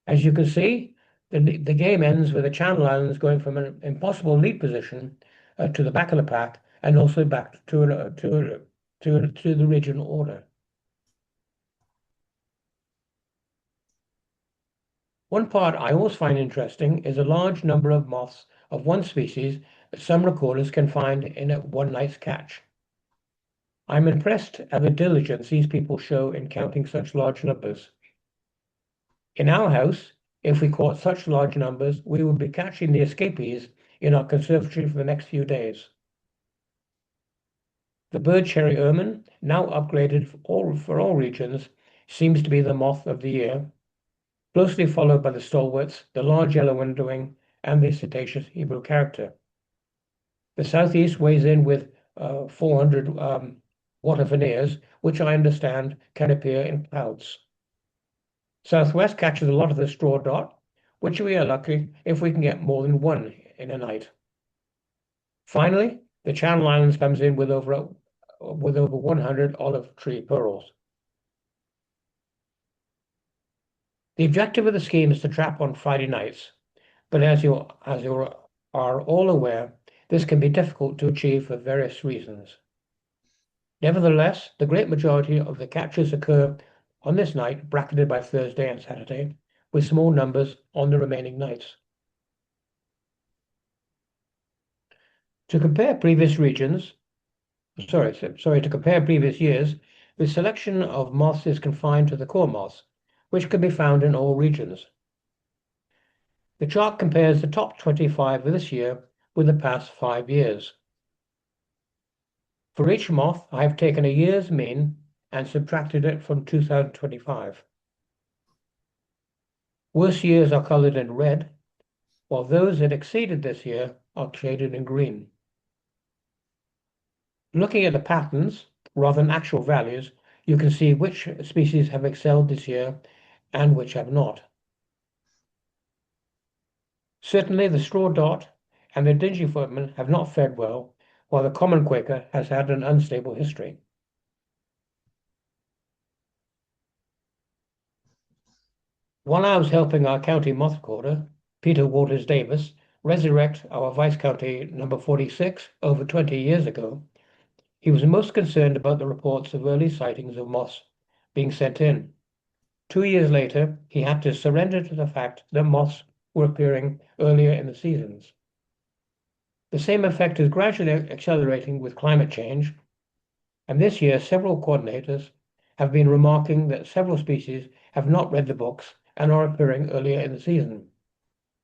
Speaker 4: As you can see, the game ends with the Channel Islands going from an impossible lead position to the back of the pack, and also back to the regional order. One part I always find interesting is a large number of moths of one species that some recorders can find in a one night's catch. I'm impressed at the diligence these people show in counting such large numbers. In our house, if we caught such large numbers, we would be catching the escapees in our conservatory for the next few days. The bird cherry ermine, now upgraded for all regions, seems to be the moth of the year, closely followed by the stalwarts, the large yellow windowing, and the cetaceous Hebrew character. The southeast weighs in with 400 water veneers, which I understand can appear in clouds. Southwest catches a lot of the straw dot, which we are lucky if we can get more than one in a night. Finally, the Channel Islands comes in with over 100 olive tree pearls. The objective of the scheme is to trap on Friday nights, but as you are all aware, this can be difficult to achieve for various reasons. Nevertheless, the great majority of the catches occur on this night, bracketed by Thursday and Saturday, with small numbers on the remaining nights. To compare previous years, the selection of moths is confined to the core moths, which can be found in all regions. The chart compares the top 25 of this year with the past 5 years. For each moth, I have taken a year's mean and subtracted it from 2025. Worse years are colored in red, while those that exceeded this year are shaded in green. Looking at the patterns, rather than actual values, you can see which species have excelled this year and which have not. Certainly the straw dot and the dingy footman have not fared well, while the common quaker has had an unstable history. While I was helping our county moth recorder, Peter Waters Davis, resurrect our Vice County number 46 over 20 years ago, he was most concerned about the reports of early sightings of moths being sent in. 2 years later, he had to surrender to the fact that moths were appearing earlier in the seasons. The same effect is gradually accelerating with climate change, and this year several coordinators have been remarking that several species have not read the books and are appearing earlier in the season.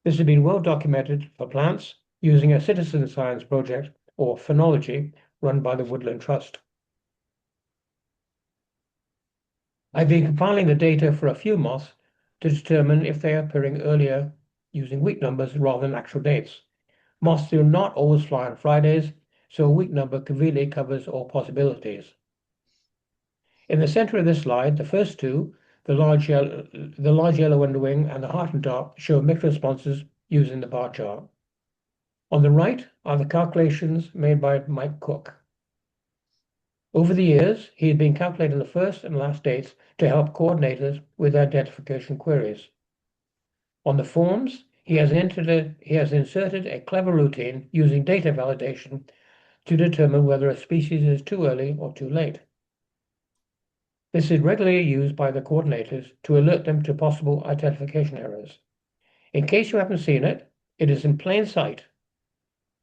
Speaker 4: This has been well documented for plants using a citizen science project, or phenology, run by the Woodland Trust. I've been compiling the data for a few moths to determine if they are appearing earlier using week numbers rather than actual dates. Moths do not always fly on Fridays, so a week number conveniently covers all possibilities. In the center of this slide, the first two, the large yellow underwing and the heart and dart, show mixed responses using the bar chart. On the right are the calculations made by Mike Cook. Over the years, he had been calculating the first and last dates to help coordinators with identification queries. On the forms, he has inserted a clever routine using data validation to determine whether a species is too early or too late. This is regularly used by the coordinators to alert them to possible identification errors. In case you haven't seen it, it is in plain sight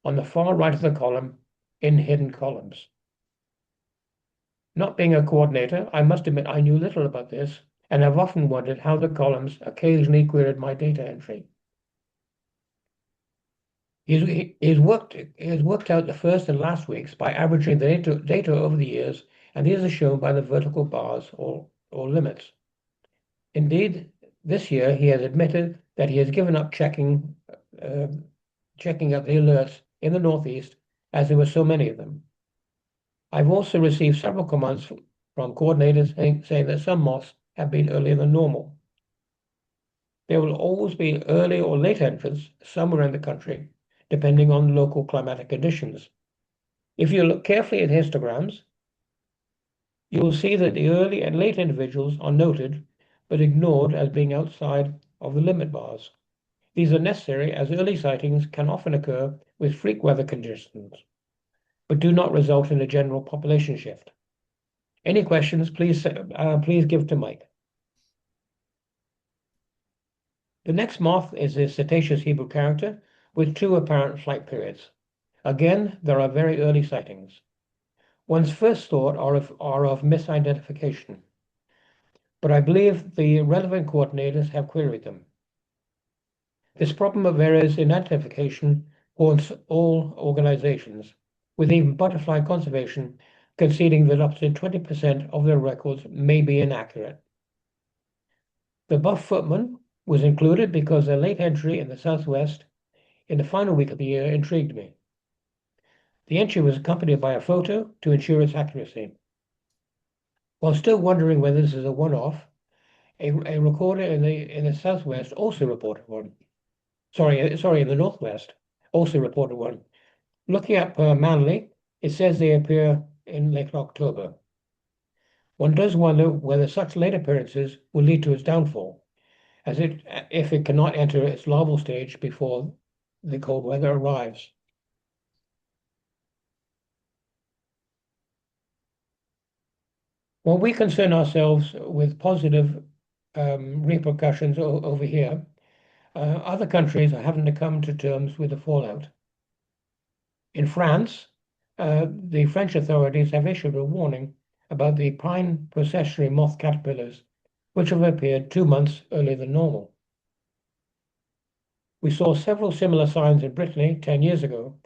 Speaker 4: on the far right of the column in hidden columns. Not being a coordinator, I must admit I knew little about this and have often wondered how the columns occasionally queried my data entry. He's worked out the first and last weeks by averaging the data over the years, and these are shown by the vertical bars or limits. Indeed, this year he has admitted that he has given up checking up the alerts in the Northeast, as there were so many of them. I've also received several comments from coordinators saying that some moths have been earlier than normal. There will always be early or late entrants somewhere in the country, depending on local climatic conditions. If you look carefully at histograms, you will see that the early and late individuals are noted but ignored as being outside of the limit bars. These are necessary as early sightings can often occur with freak weather conditions, but do not result in a general population shift. Any questions, please give to Mike. The next moth is the cetaceous Hebrew character with two apparent flight periods. Again, there are very early sightings. One's first thought are of misidentification, but I believe the relevant coordinators have queried them. This problem of errors in identification haunts all organizations, with even butterfly conservation conceding that up to 20% of their records may be inaccurate. The buff footman was included because their late entry in the Southwest in the final week of the year intrigued me. The entry was accompanied by a photo to ensure its accuracy. While still wondering whether this is a one-off, a recorder in the Southwest also reported one. In the Northwest also reported one. Looking up Manly, it says they appear in late October. One does wonder whether such late appearances will lead to its downfall, if it cannot enter its larval stage before the cold weather arrives. While we concern ourselves with positive repercussions over here, other countries are having to come to terms with the fallout. In France, the French authorities have issued a warning about the pine processionary moth caterpillars, which have appeared 2 months earlier than normal. We saw several similar signs in Brittany 10 years ago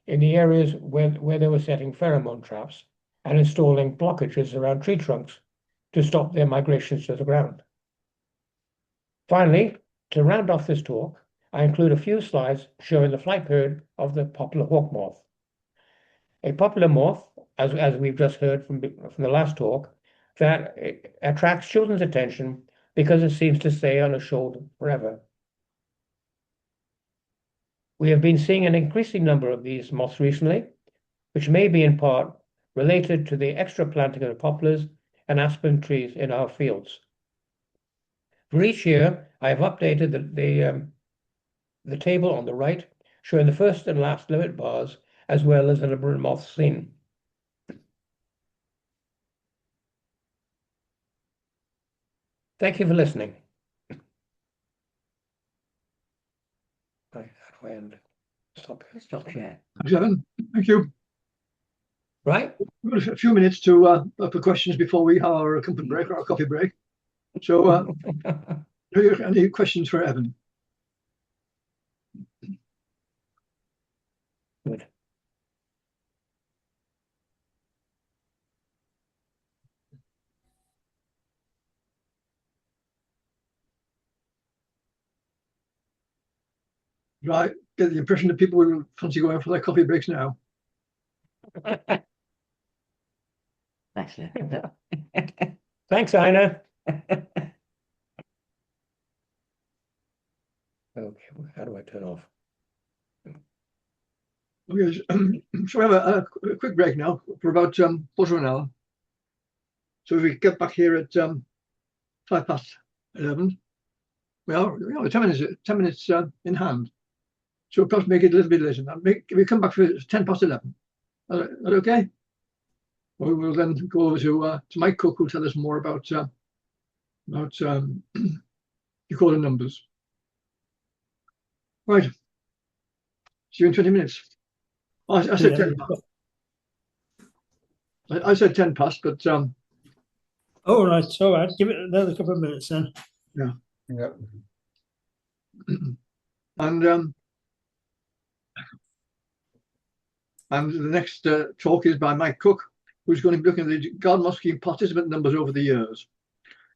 Speaker 4: in the areas where they were setting pheromone traps and installing blockages around tree trunks to stop their migrations to the ground. Finally, to round off this talk, I include a few slides showing the flight period of the popular hawk moth. A popular moth, as we've just heard from the last talk, that attracts children's attention because it seems to stay on a shoulder forever. We have been seeing an increasing number of these moths recently, which may be in part related to the extra planting of the poplars and aspen trees in our fields. For each year, I have updated the table on the right, showing the first and last limit bars, as well as the number of moths seen. Thank you for listening. Right, how do I end? Stop here.
Speaker 5: Stop share.
Speaker 1: Thanks, Evan. Thank you.
Speaker 4: Right?
Speaker 1: We've got a few minutes to for questions before we have our company break or our coffee break. So, do you have any questions for Evan?
Speaker 4: Good.
Speaker 1: Right, get the impression that people will fancy going for their coffee breaks now.
Speaker 5: Bless you.
Speaker 4: Thanks, Ina. Okay, how do I turn off?
Speaker 1: Okay, so we have a quick break now for about quarter of an hour. So if we get back here at 11:05, we are 10 minutes in hand. So we'll perhaps make it a little bit later. We come back for 11:10. Is that okay? We will then go over to Mike Cook, who'll tell us more about recording numbers. Right. See you in 20 minutes. I said 10 past. I said 10 past, but
Speaker 6: All right. Give it another couple of minutes then.
Speaker 1: yeah.
Speaker 3: Yep.
Speaker 1: And the next talk is by Mike Cook, who's going to be looking at the Garden Moth Scheme participant numbers over the years.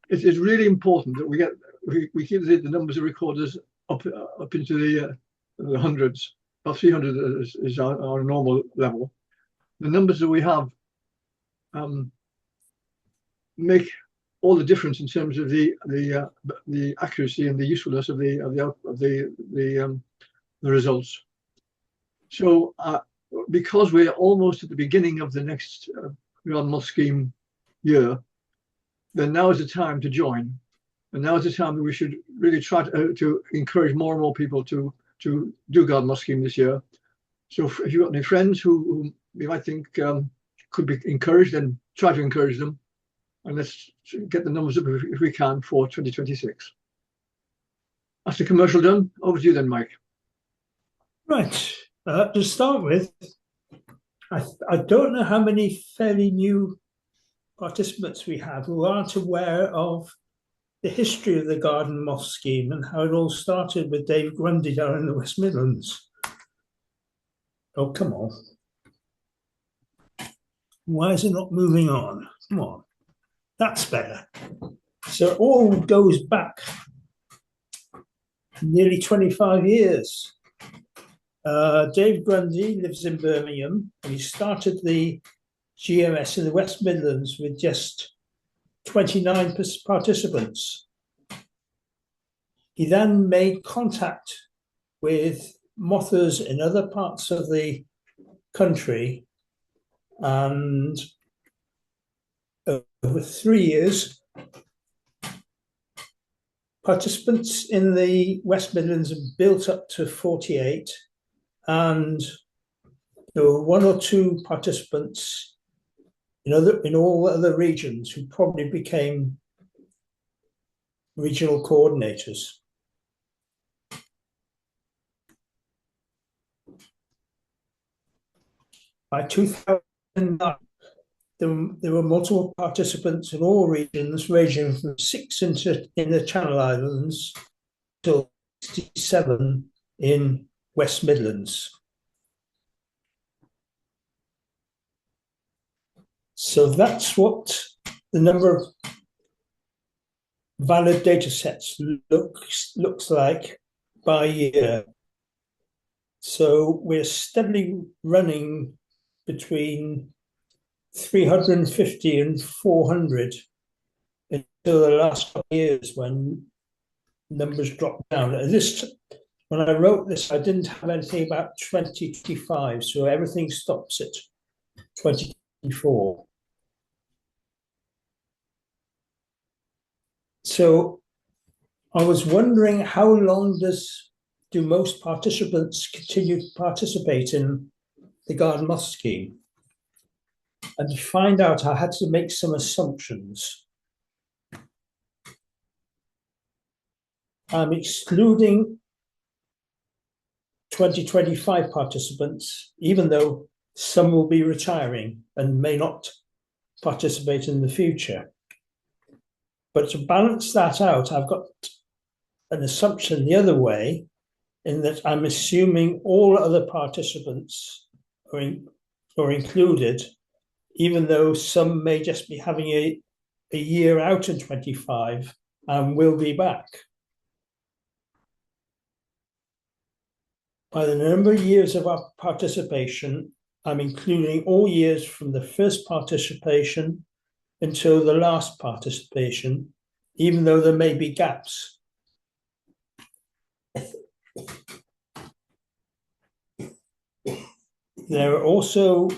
Speaker 1: It is really important that we keep the numbers of recorders up into the hundreds. About 300 is our normal level. The numbers that we have make all the difference in terms of the accuracy and the usefulness of the results. So because we're almost at the beginning of the next Garden Moth Scheme year, then now is the time to join, and now is the time that we should really try to encourage more and more people to do Garden Moth Scheme this year. So if you've got any friends who you might think could be encouraged, then try to encourage them, and let's get the numbers up if we can for 2026. That's the commercial done. Over to you then, Mike.
Speaker 6: Right. To start with, I don't know how many fairly new participants we have who aren't aware of the history of the Garden Moth Scheme and how it all started with Dave Grundy down in the West Midlands. Oh, come on. Why is it not moving on? Come on. That's better. So it all goes back nearly 25 years. Dave Grundy lives in Birmingham, and he started the GMS in the West Midlands with just 29 participants. He then made contact with mothers in other parts of the country, and over 3 years, participants in the West Midlands have built up to 48, and there were one or two participants in all other regions who probably became regional coordinators. By 2009, there were multiple participants in all regions, ranging from 6 in the Channel Islands to 67 in West Midlands. So that's what the number of valid data sets looks like by year. So we're steadily running between 350 and 400 until the last couple of years when numbers dropped down. When I wrote this, I didn't have anything about 2025, so everything stops at 2024. So I was wondering, how long do most participants continue to participate in the Garden Moth Scheme? And to find out, I had to make some assumptions. I'm excluding 2025 participants, even though some will be retiring and may not participate in the future. But to balance that out, I've got an assumption the other way, in that I'm assuming all other participants are included, even though some may just be having a year out in 25 and will be back. By the number of years of our participation, I'm including all years from the first participation until the last participation, even though there may be gaps. There will also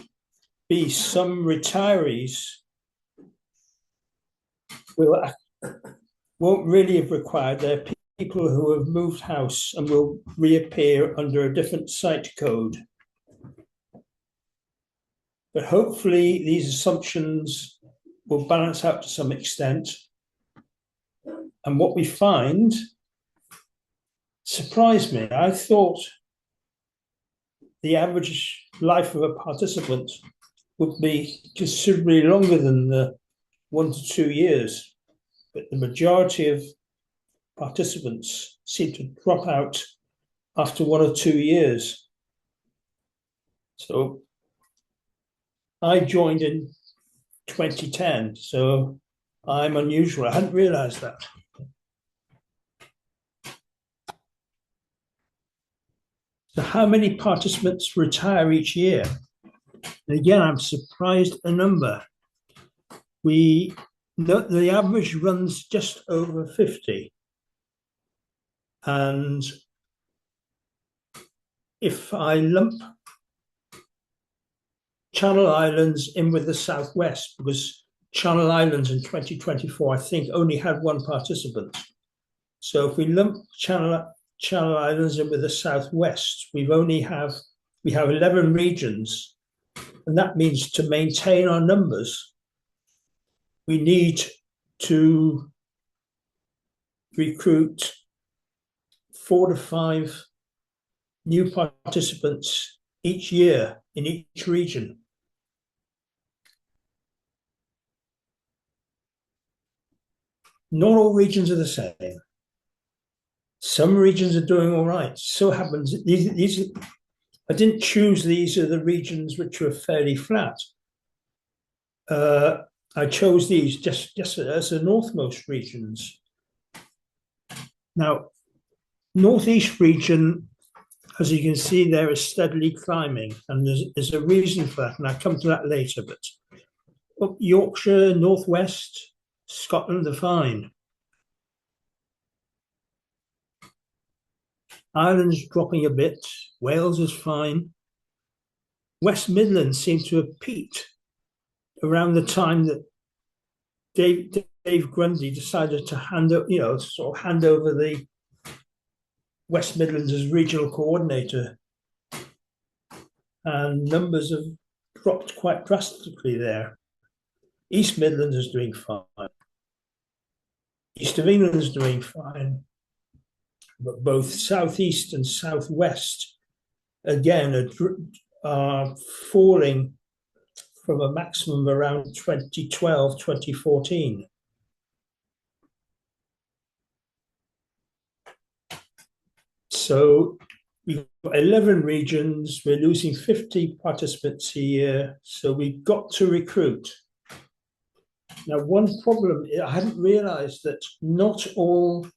Speaker 6: be some retirees who won't really have required. They're people who have moved house and will reappear under a different site code. But hopefully these assumptions will balance out to some extent. And what we find surprised me. I thought the average life of a participant would be considerably longer than the 1 to 2 years, but the majority of participants seem to drop out after 1 or 2 years. So I joined in 2010, so I'm unusual. I hadn't realized that. So how many participants retire each year? And again, I'm surprised a number. The average runs just over 50. And if I lump Channel Islands in with the Southwest, because Channel Islands in 2024, I think, only had 1 participant. So if we lump Channel Islands in with the Southwest, we have 11 regions, and that means to maintain our numbers, we need to recruit 4 to 5 new participants each year in each region. Not all regions are the same. Some regions are doing all right. So happens these I didn't choose these are the regions which were fairly flat. I chose these just as the northmost regions. Now, northeast region, as you can see, there is steadily climbing, and there's a reason for that, and I'll come to that later. But up Yorkshire, northwest, Scotland are fine. Ireland's dropping a bit. Wales is fine. West Midlands seems to have peaked around the time that Dave Grundy decided to hand over the West Midlands as regional coordinator, and numbers have dropped quite drastically there. East Midlands is doing fine. East of England is doing fine. But both southeast and southwest, again, are falling from a maximum around 2012, 2014. So we've got 11 regions, we're losing 50 participants a year, so we've got to recruit. Now, one problem, I hadn't realized that not all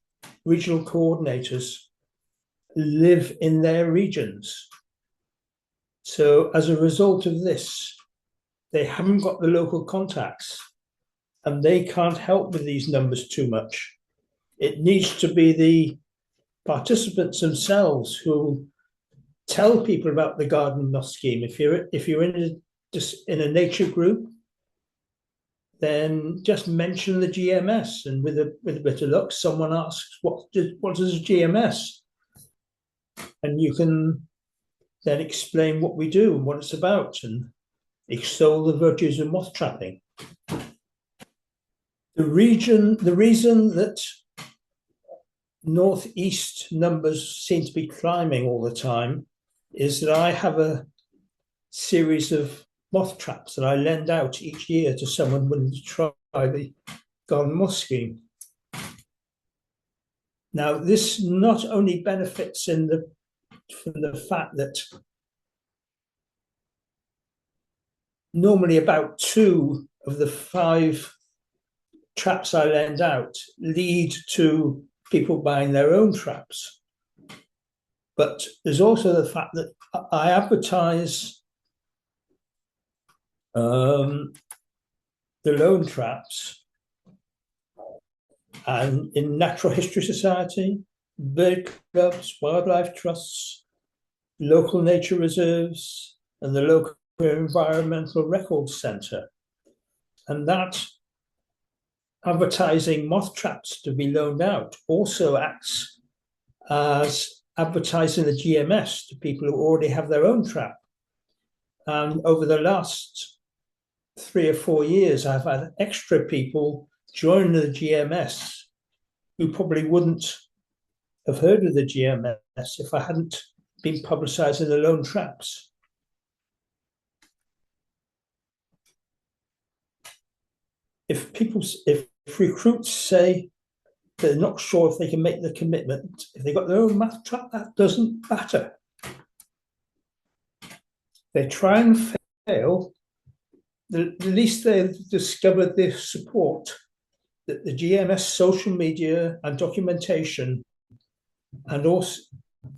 Speaker 6: regional coordinators live in their regions. So as a result of this, they haven't got the local contacts and they can't help with these numbers too much. It needs to be the participants themselves who tell people about the garden moth scheme. If you're in a nature group, then just mention the GMS, and with a bit of luck, someone asks, what is a GMS? And you can then explain what we do and what it's about, and extol the virtues of moth trapping. The reason that northeast numbers seem to be climbing all the time is that I have a series of moth traps that I lend out each year to someone willing to try the garden moth scheme. Now, this not only benefits from the fact that normally about 2 of the 5 traps I lend out lead to people buying their own traps. But there's also the fact that I advertise the loan traps and in Natural History Society, bird clubs, wildlife trusts, local nature reserves, and the local environmental records centre. And that advertising moth traps to be loaned out also acts as advertising the GMS to people who already have their own trap. And over the last 3 or 4 years, I've had extra people join the GMS who probably wouldn't have heard of the GMS if I hadn't been publicising the loan traps. If recruits say they're not sure if they can make the commitment, if they've got their own moth trap, that doesn't matter. They try and fail, at least they've discovered the support that the GMS social media and documentation and also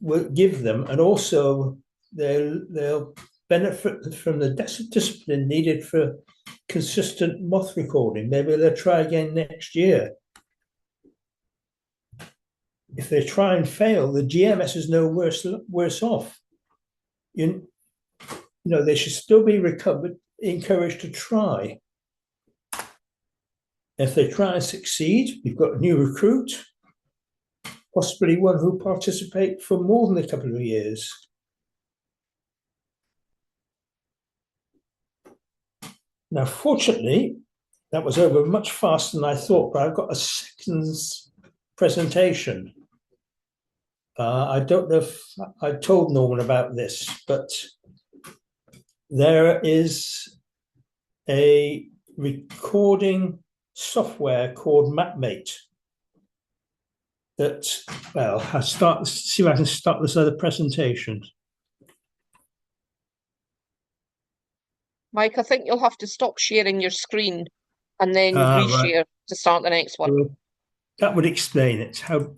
Speaker 6: will give them, and also they'll benefit from the discipline needed for consistent moth recording. Maybe they'll try again next year. If they try and fail, the GMS is no worse off. You know, they should still be encouraged to try. If they try and succeed, you've got a new recruit, possibly one who participates for more than a couple of years. Now, fortunately, that was over much faster than I thought, but I've got a second presentation. I don't know if I told Norman about this, but there is a recording software called MapMate that, well, see if I can start this other presentation.
Speaker 7: Mike, I think you'll have to stop sharing your screen and then reshare
Speaker 6: Right.
Speaker 7: to start the next one.
Speaker 6: So that would explain it. How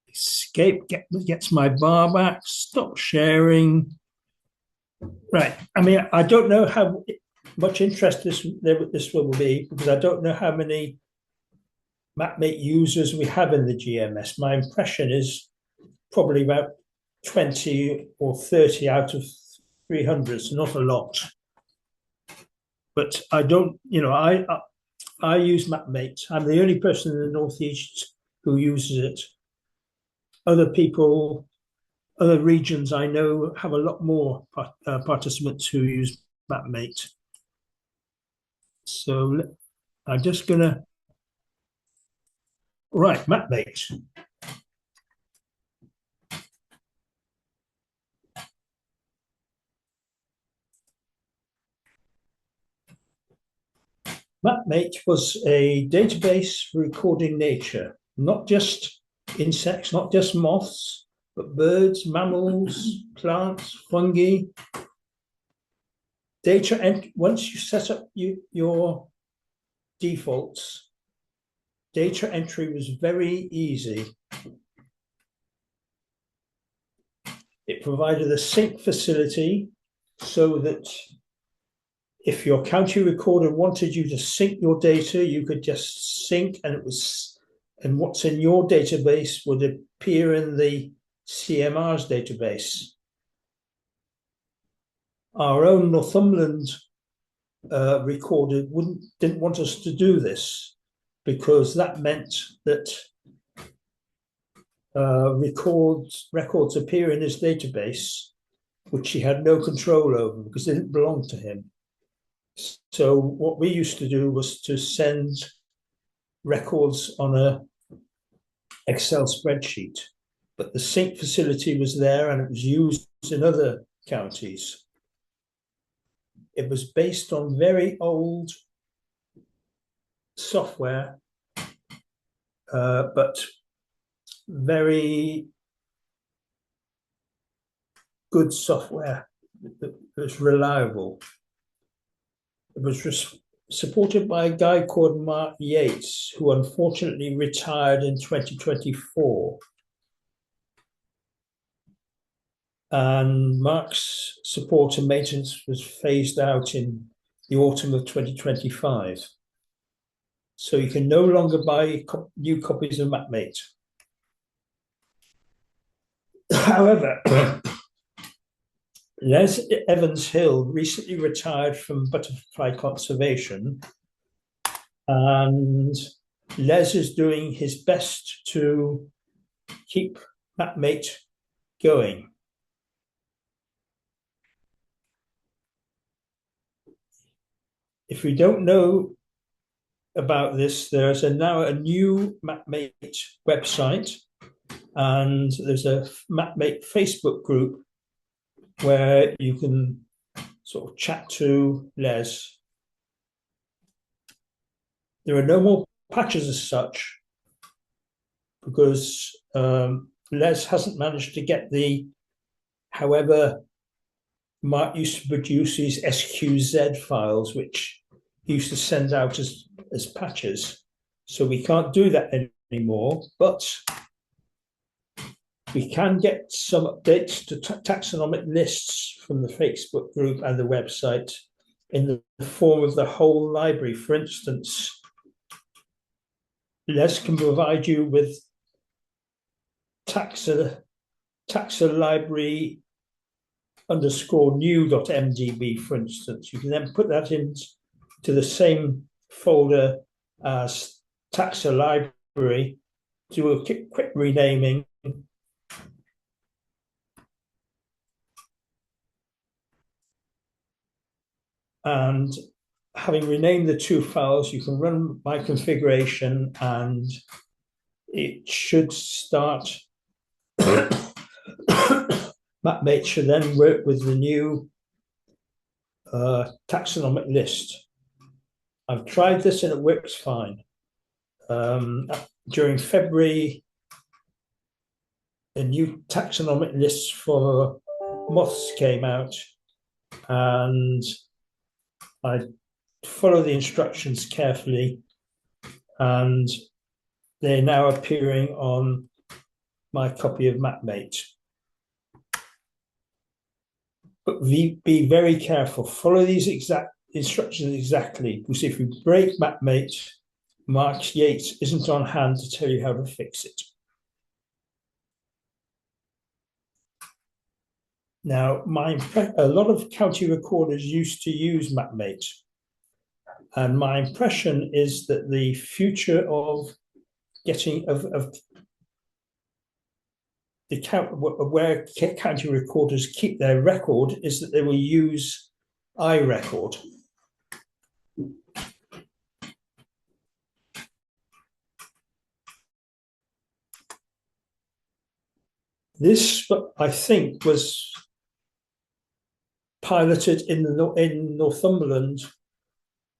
Speaker 6: escape gets my bar back, stop sharing. Right. I mean, I don't know how much interest this will be, because I don't know how many MapMate users we have in the GMS. My impression is probably about 20 or 30 out of 300, so not a lot. But I don't, you know, I use MapMate. I'm the only person in the Northeast who uses it. Other people, other regions I know have a lot more participants who use MapMate. So I'm just gonna, right, MapMate. MapMate was a database for recording nature, not just insects, not just moths, but birds, mammals, plants, fungi. Data, and once you set up your defaults, data entry was very easy. It provided a sync facility so that if your county recorder wanted you to sync your data, you could just sync, and and what's in your database would appear in the CMR's database. Our own Northumberland recorder didn't want us to do this, because that meant that records appear in his database, which he had no control over because they didn't belong to him. So what we used to do was to send records on Excel spreadsheet, but the sync facility was there and it was used in other counties. It was based on very old software, but very good software that was reliable. It was supported by a guy called Mark Yates, who unfortunately retired in 2024. And Mark's support and maintenance was phased out in the autumn of 2025. So you can no longer buy new copies of MapMate. However, Les Evans-Hill recently retired from butterfly conservation, and Les is doing his best to keep MapMate going. If we don't know about this, there's now a new MapMate website, and there's a MapMate Facebook group where you can sort of chat to Les. There are no more patches as such because Les hasn't managed to get however, Mark used to produce these SQZ files, which he used to send out as patches. So we can't do that anymore, but we can get some updates to taxonomic lists from the Facebook group and the website in the form of the whole library. For instance, Les can provide you with taxa library _new.mdb, for instance. You can then put that into the same folder as taxa library, do a quick renaming, and having renamed the two files, you can run my configuration and it should start. MapMate should then work with the new taxonomic list. I've tried this and it works fine. During February, a new taxonomic list for moths came out, and I follow the instructions carefully, and they're now appearing on my copy of MapMate. But be very careful, follow these exact instructions exactly, because if you break MapMate, Mark Yates isn't on hand to tell you how to fix it. Now, a lot of county recorders used to use MapMate, and my impression is that the future of getting where county recorders keep their record is that they will use iRecord. This, I think, was piloted in Northumberland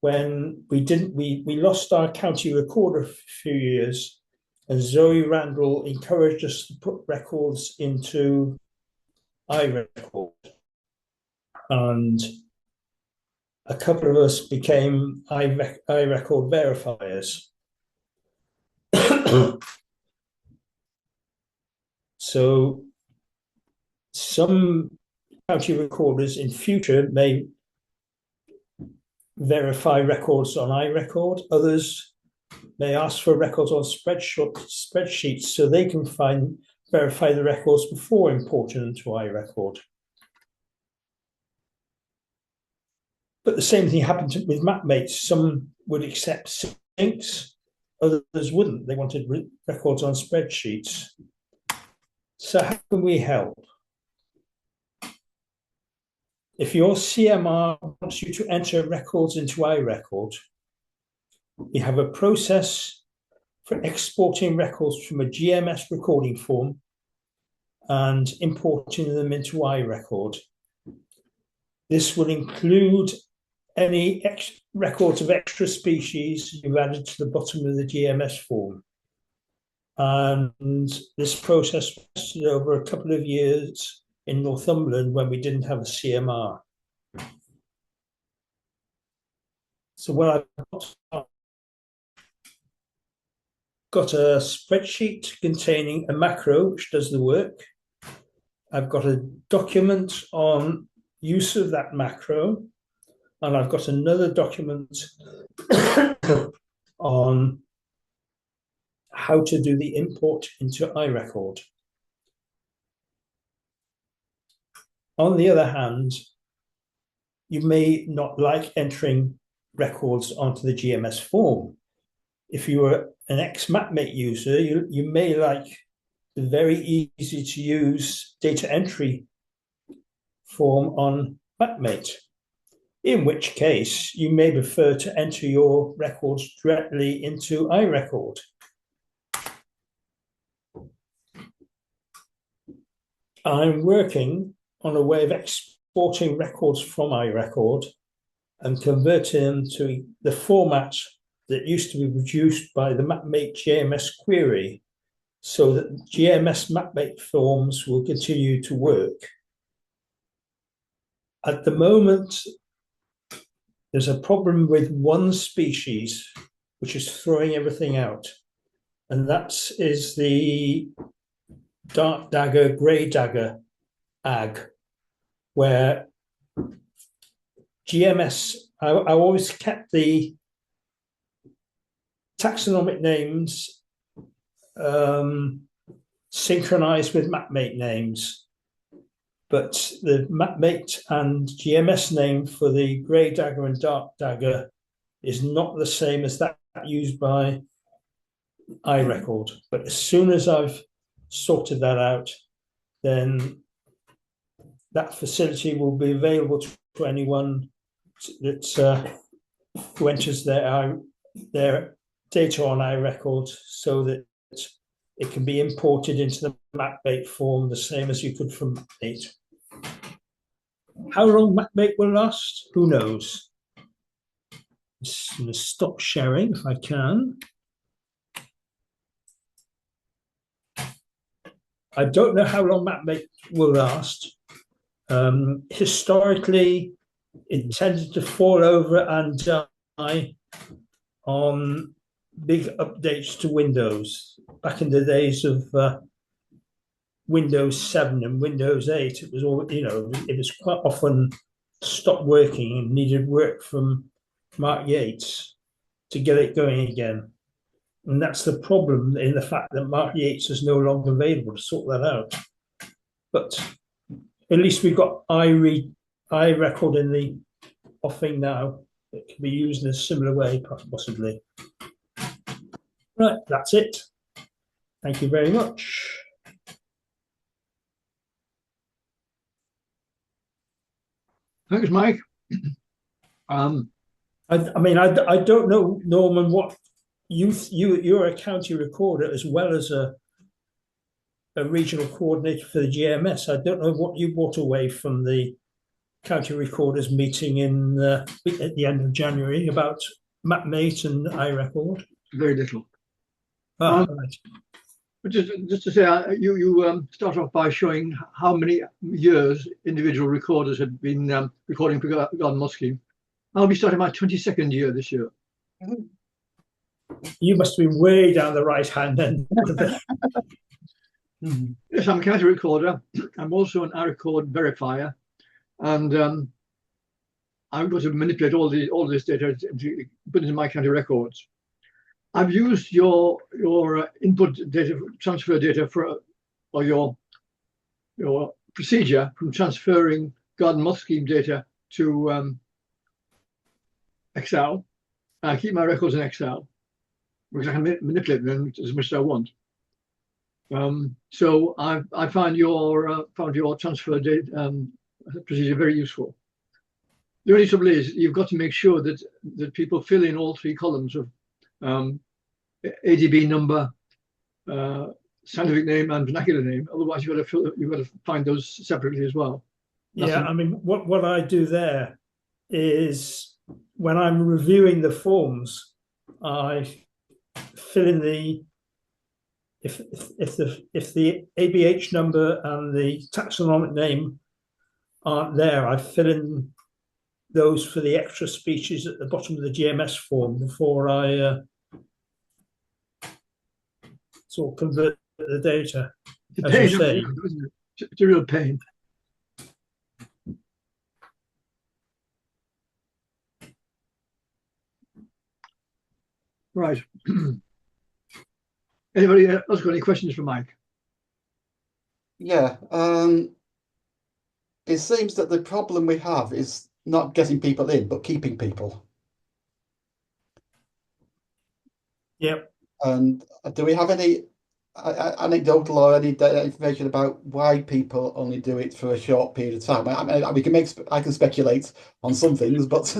Speaker 6: when we lost our county recorder for a few years, and Zoe Randall encouraged us to put records into iRecord, and a couple of us became iRecord verifiers. So some county recorders in future may verify records on iRecord. Others may ask for records on spreadsheets so they can verify the records before importing them to iRecord. But the same thing happened with MapMate. Some would accept syncs, others wouldn't. They wanted records on spreadsheets. So how can we help? If your CMR wants you to enter records into iRecord, we have a process for exporting records from a GMS recording form and importing them into iRecord. This will include any records of extra species you've added to the bottom of the GMS form. And this process lasted over a couple of years in Northumberland when we didn't have a CMR. So what I've got a spreadsheet containing a macro which does the work. I've got a document on use of that macro, and I've got another document on how to do the import into iRecord. On the other hand, you may not like entering records onto the GMS form. If you are an ex-MapMate user, you may like the very easy to use data entry form on MapMate, in which case you may prefer to enter your records directly into iRecord. I'm working on a way of exporting records from iRecord and converting them to the format that used to be produced by the MapMate GMS query, so that GMS MapMate forms will continue to work. At the moment, there's a problem with one species, which is throwing everything out. And that is the dark dagger, grey dagger ag, where GMS, I always kept the taxonomic names synchronized with MapMate names, but the MapMate and GMS name for the grey dagger and dark dagger is not the same as that used by iRecord. But as soon as I've sorted that out, then that facility will be available to anyone that who enters their data on iRecord, so that it can be imported into the MapMate form the same as you could from MapMate. How long MapMate will last? Who knows? I'm just going to stop sharing if I can. I don't know how long MapMate will last. Historically, it tended to fall over and die on big updates to Windows. Back in the days of Windows 7 and Windows 8, it was all, it was quite often stopped working and needed work from Mark Yates to get it going again. And that's the problem, in the fact that Mark Yates is no longer available to sort that out. But at least we've got iRecord in the offing now. It can be used in a similar way, possibly. Right, that's it. Thank you very much.
Speaker 1: Thanks, Mike.
Speaker 6: I mean, I don't know, Norman, what you're a county recorder as well as a regional coordinator for the GMS. I don't know what you brought away from the county recorders meeting at the end of January about MapMate and iRecord.
Speaker 1: Very little.
Speaker 6: Right.
Speaker 1: But just to say, you start off by showing how many years individual recorders had been recording for Garden Moth Scheme. I'll be starting my 22nd year this year.
Speaker 6: You must be way down the right hand then.
Speaker 1: Yes, I'm a county recorder. I'm also an iRecord verifier, and I've got to manipulate all this data to put into my county records. I've used your input data, transfer data or your procedure from transferring Garden Moth Scheme data to Excel. I keep my records in Excel because I can manipulate them as much as I want. So I found your transfer data procedure very useful. The only trouble is you've got to make sure that people fill in all three columns of ADB number, scientific name and vernacular name. Otherwise, you've got to find those separately as well.
Speaker 6: Yeah, I mean, what I do there is when I'm reviewing the forms, I fill in if the ABH number and the taxonomic name aren't there, I fill in those for the extra species at the bottom of the GMS form before I sort of convert the data.
Speaker 1: It's a
Speaker 6: As
Speaker 1: pain,
Speaker 6: you say.
Speaker 1: isn't it? It's a real pain. Right. Anybody else got any questions for Mike?
Speaker 8: Yeah, it seems that the problem we have is not getting people in, but keeping people.
Speaker 6: Yep.
Speaker 8: And do we have any anecdotal or any information about why people only do it for a short period of time? I mean, I can speculate on some things, but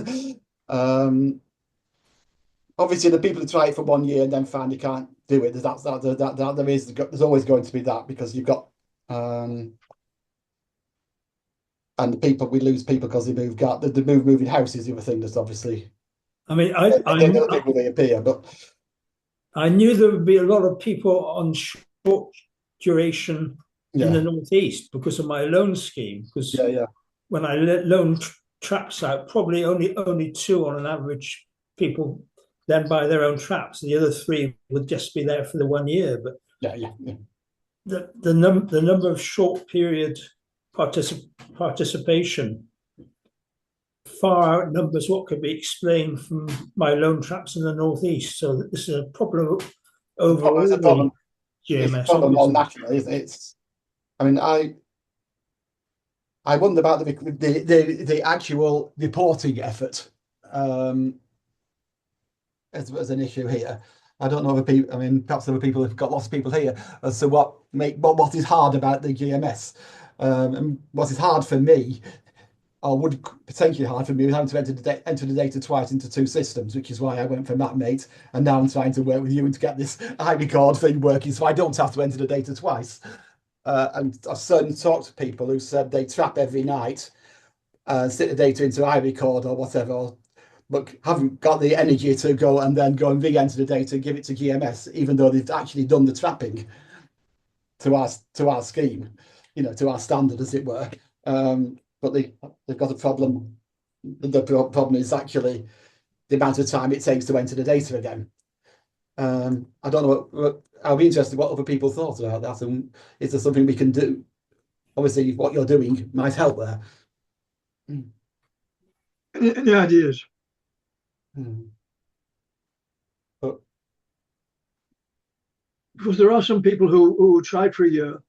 Speaker 8: obviously the people who try it for 1 year and then find they can't do it. There's always going to be that, because you've got and we lose people because they moving house is the other thing that's obviously.
Speaker 6: I mean,
Speaker 8: the people they appear, but
Speaker 6: I knew there would be a lot of people on short duration in the northeast because of my loan scheme. Because when I loan traps out, probably only 2 on an average people then buy their own traps. The other 3 would just be there for the 1 year. But the number of short period participation far outnumbers what could be explained from my loan traps in the northeast. So this is a problem overall.
Speaker 8: It's a problem.
Speaker 6: GMS,
Speaker 8: it's a problem on national, isn't it? I mean, I wonder about the actual reporting effort as an issue here. I don't know other people. I mean, perhaps there are people who've got lots of people here as to what is hard about the GMS. And what is hard for me, or would potentially hard for me, was having to enter the data twice into 2 systems, which is why I went for MapMate, and now I'm trying to work with you and to get this iRecord thing working, so I don't have to enter the data twice. And I've certainly talked to people who said they trap every night and stick the data into iRecord or whatever, but haven't got the energy to go and re-enter the data and give it to GMS, even though they've actually done the trapping to our scheme, to our standard, as it were. But they've got a problem. The problem is actually the amount of time it takes to enter the data again. I don't know I'll be interested what other people thought about that, and is there something we can do? Obviously, what you're doing might help there.
Speaker 1: Any ideas?
Speaker 8: But
Speaker 1: because there are some people who tried for a year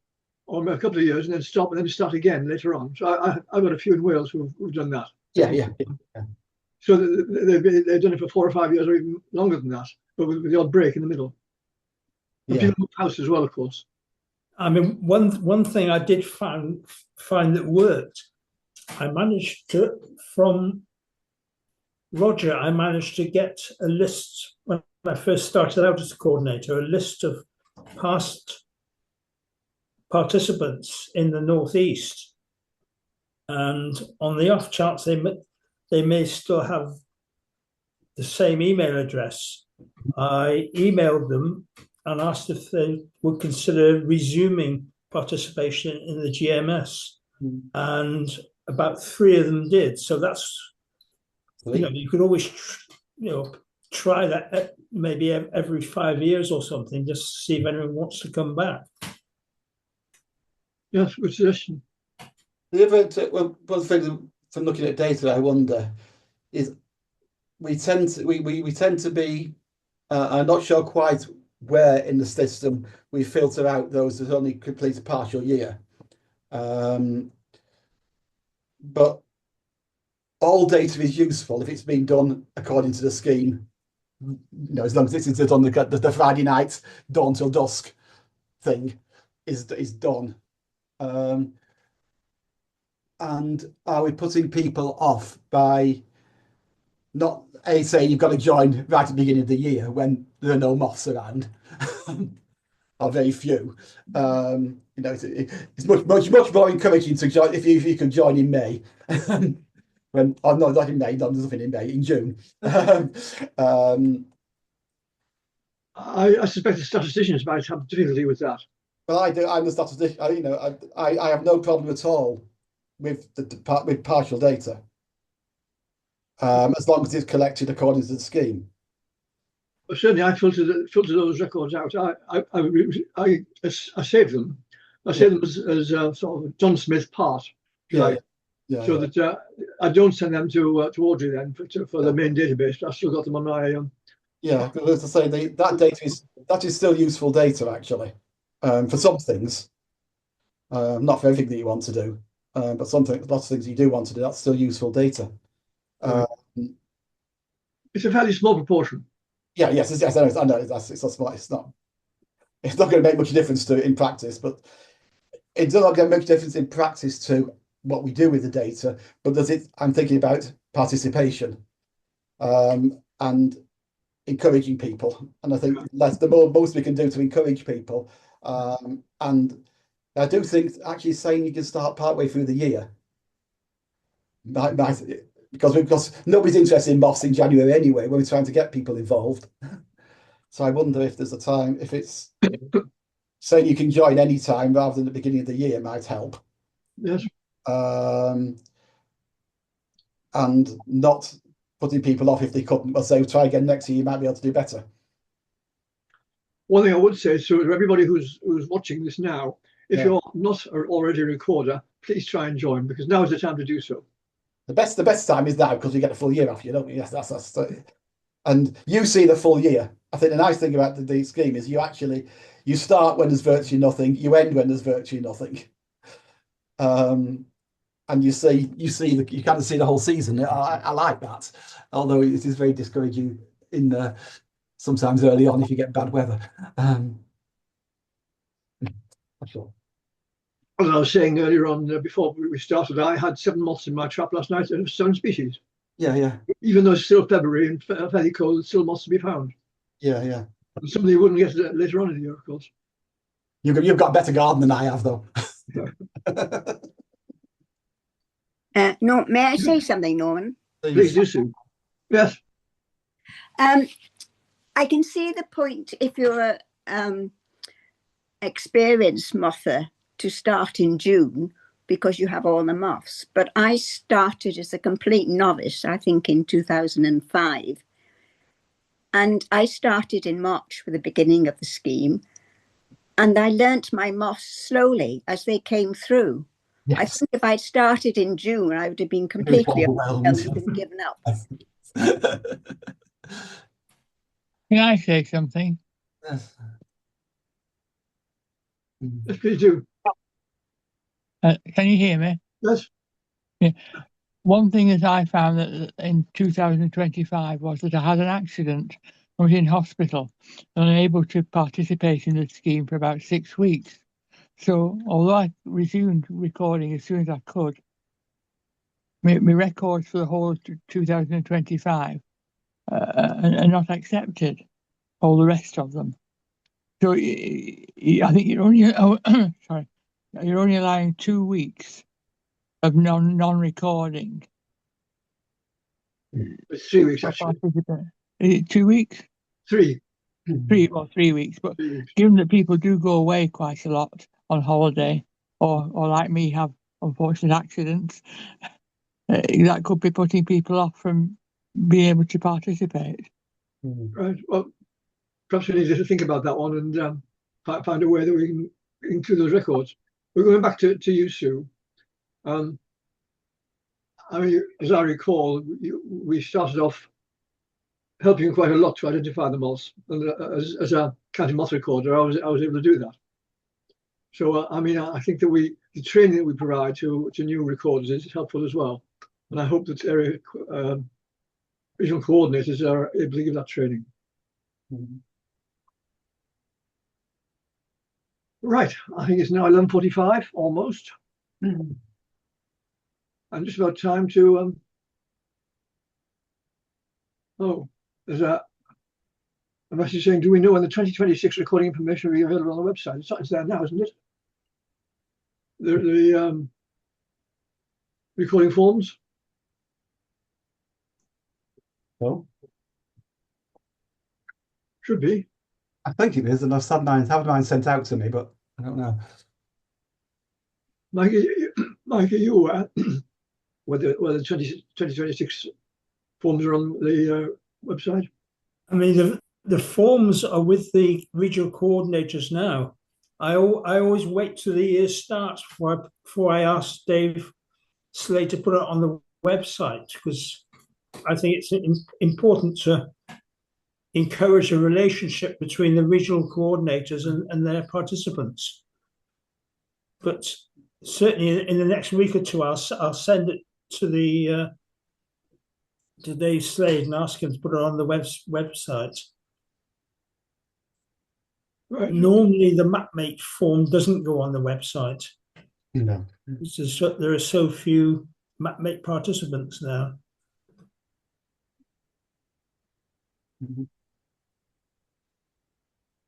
Speaker 1: or a couple of years and then stop and then start again later on. So I've got a few in Wales who've done that.
Speaker 8: Yeah.
Speaker 1: So they've done it for 4 or 5 years or even longer than that, but with the odd break in the middle. And people move house as well, of course.
Speaker 6: I mean, one thing I did find that worked, I managed to, from Roger, I managed to get a list, when I first started out as a coordinator, a list of past participants in the northeast, and on the off chance they may still have the same email address, I emailed them and asked if they would consider resuming participation in the GMS, and about 3 of them did. So that's, you could always try that maybe every 5 years or something, just to see if anyone wants to come back.
Speaker 1: Yes, good suggestion.
Speaker 8: The other one of the things from looking at data, I wonder, is we tend to be, I'm not sure quite where in the system we filter out those that only complete a partial year. But all data is useful if it's been done according to the scheme. As long as it's done the Friday night dawn till dusk thing is done. And are we putting people off by not say you've got to join right at the beginning of the year when there are no moths around, or very few. You know, it's much more encouraging to join if you can join in May. When I'm not in May, there's nothing in May, in June.
Speaker 1: I suspect the statisticians might have difficulty with that.
Speaker 8: Well, I do. I'm the statistician. You know, I have no problem at all with with partial data, as long as it's collected according to the scheme.
Speaker 1: But certainly, I filter those records out. I save them. I save them as sort of John Smith part, so that I don't send them to Audrey then for the main database. I've still got them on my
Speaker 8: Yeah, as I say, that data is still useful data actually, for some things, not for everything that you want to do, but lots of things you do want to do. That's still useful data.
Speaker 1: It's a fairly small proportion.
Speaker 8: Yeah, yes, I know. It's not smart. It's not going to make much difference to it in practice, but it's not going to make a difference in practice to what we do with the data. But does it? I'm thinking about participation, and encouraging people, and I think that's the most we can do to encourage people. And I do think actually saying you can start partway through the year, because nobody's interested in moths in January anyway, when we're trying to get people involved. So I wonder if there's a time, if it's saying you can join any time rather than the beginning of the year might help.
Speaker 1: Yes.
Speaker 8: And not putting people off if they couldn't, but say try again next year, you might be able to do better.
Speaker 1: One thing I would say, so to everybody who's watching this now, if you're not already a recorder, please try and join, because now is the time to do so.
Speaker 8: The best time is now, because you get a full year off you, don't you? Yes, that's and you see the full year. I think the nice thing about the scheme is you start when there's virtually nothing, you end when there's virtually nothing. And you kind of see the whole season. I like that, although it is very discouraging in sometimes early on if you get bad weather. Sure.
Speaker 1: As I was saying earlier on, before we started, I had 7 moths in my trap last night, and 7 species.
Speaker 8: Yeah.
Speaker 1: Even though it's still February and fairly cold, still moths to be found.
Speaker 8: Yeah.
Speaker 1: And some of you wouldn't get it later on in the year, of course.
Speaker 8: You've got a better garden than I have, though.
Speaker 9: No, may I say something, Norman?
Speaker 1: Please do, Sue. Yes.
Speaker 9: I can see the point if you're a experienced mother to start in June because you have all the moths. But I started as a complete novice, I think, in 2005. And I started in March for the beginning of the scheme. And I learnt my moths slowly as they came through. Yes. I think if I'd started in June, I would have been completely overwhelmed and given up.
Speaker 10: Can I say something?
Speaker 8: Yes.
Speaker 1: Yes, please do.
Speaker 10: Can you hear me?
Speaker 1: Yes.
Speaker 10: Yeah. One thing that I found that in 2025 was that I had an accident. I was in hospital and unable to participate in the scheme for about 6 weeks. So although I resumed recording as soon as I could, my records for the whole of 2025 are not accepted, all the rest of them. So I think you're only you're only allowing 2 weeks of non-recording.
Speaker 1: It's 3 weeks actually.
Speaker 10: Is it 2 weeks?
Speaker 1: 3.
Speaker 10: 3 weeks. But
Speaker 1: 3 weeks.
Speaker 10: Given that people do go away quite a lot on holiday, or like me, have unfortunate accidents, that could be putting people off from being able to participate.
Speaker 1: Right. Well, perhaps we need to think about that one and find a way that we can include those records. We're going back to you, Sue. I mean, as I recall, we started off helping quite a lot to identify the moths, and as a county moth recorder, I was able to do that. So I mean, I think that the training that we provide to new recorders is helpful as well, and I hope that area regional coordinators are able to give that training.
Speaker 8: Mm-hmm.
Speaker 1: Right, I think it's now 11:45 almost, and just about time to Oh, there's a message saying, do we know when the 2026 recording information will be available on the website? It's there now, isn't it? The recording forms?
Speaker 8: Well,
Speaker 1: Should be.
Speaker 8: I think it is, and I've had mine sent out to me, but I don't know.
Speaker 1: Mike, are you aware whether the 2026 forms are on the website?
Speaker 6: I mean, the forms are with the regional coordinators now. I always wait till the year starts before I ask Dave Slade to put it on the website, because I think it's important to encourage a relationship between the regional coordinators and their participants. But certainly in the next week or two, I'll send it to Dave Slade and ask him to put it on the website.
Speaker 1: Right.
Speaker 6: Normally, the mapmate form doesn't go on the website.
Speaker 8: No.
Speaker 6: There are so few mapmate participants now.
Speaker 8: Mhm.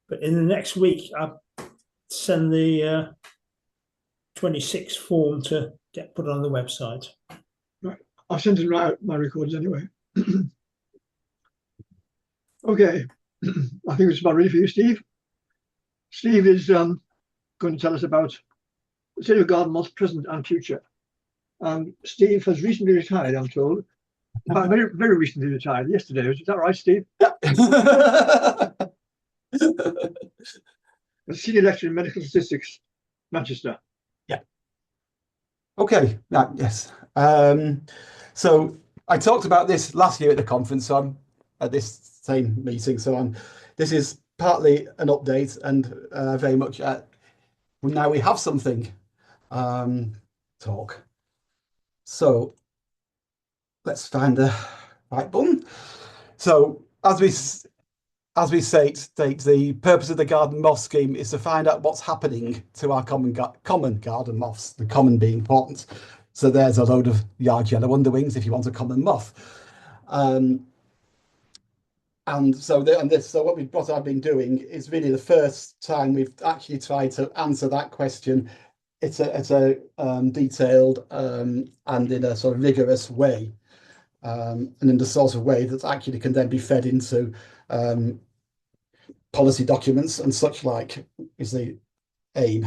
Speaker 6: But in the next week, I'll send the 26 form to get put on the website.
Speaker 1: Right. I've sent in my records anyway. Okay. I think it's about ready for you, Steve. Steve is going to tell us about the State of Garden Moth present and future. Steve has recently retired, I'm told. In fact, very, very recently retired, yesterday. Is that right, Steve?
Speaker 8: Yeah.
Speaker 1: A senior lecturer in medical statistics, Manchester.
Speaker 8: Yeah. Okay. Yes. So I talked about this last year at the conference. So I'm at this same meeting. So this is partly an update and very much now we have something talk. So let's find the right button. So as we state, the purpose of the garden moth scheme is to find out what's happening to our common garden moths, the common being important. So there's a load of yard yellow underwings if you want a common moth. So what I've been doing is really the first time we've actually tried to answer that question. It's a detailed and in a sort of rigorous way, and in the sort of way that actually can then be fed into policy documents and such like is the aim.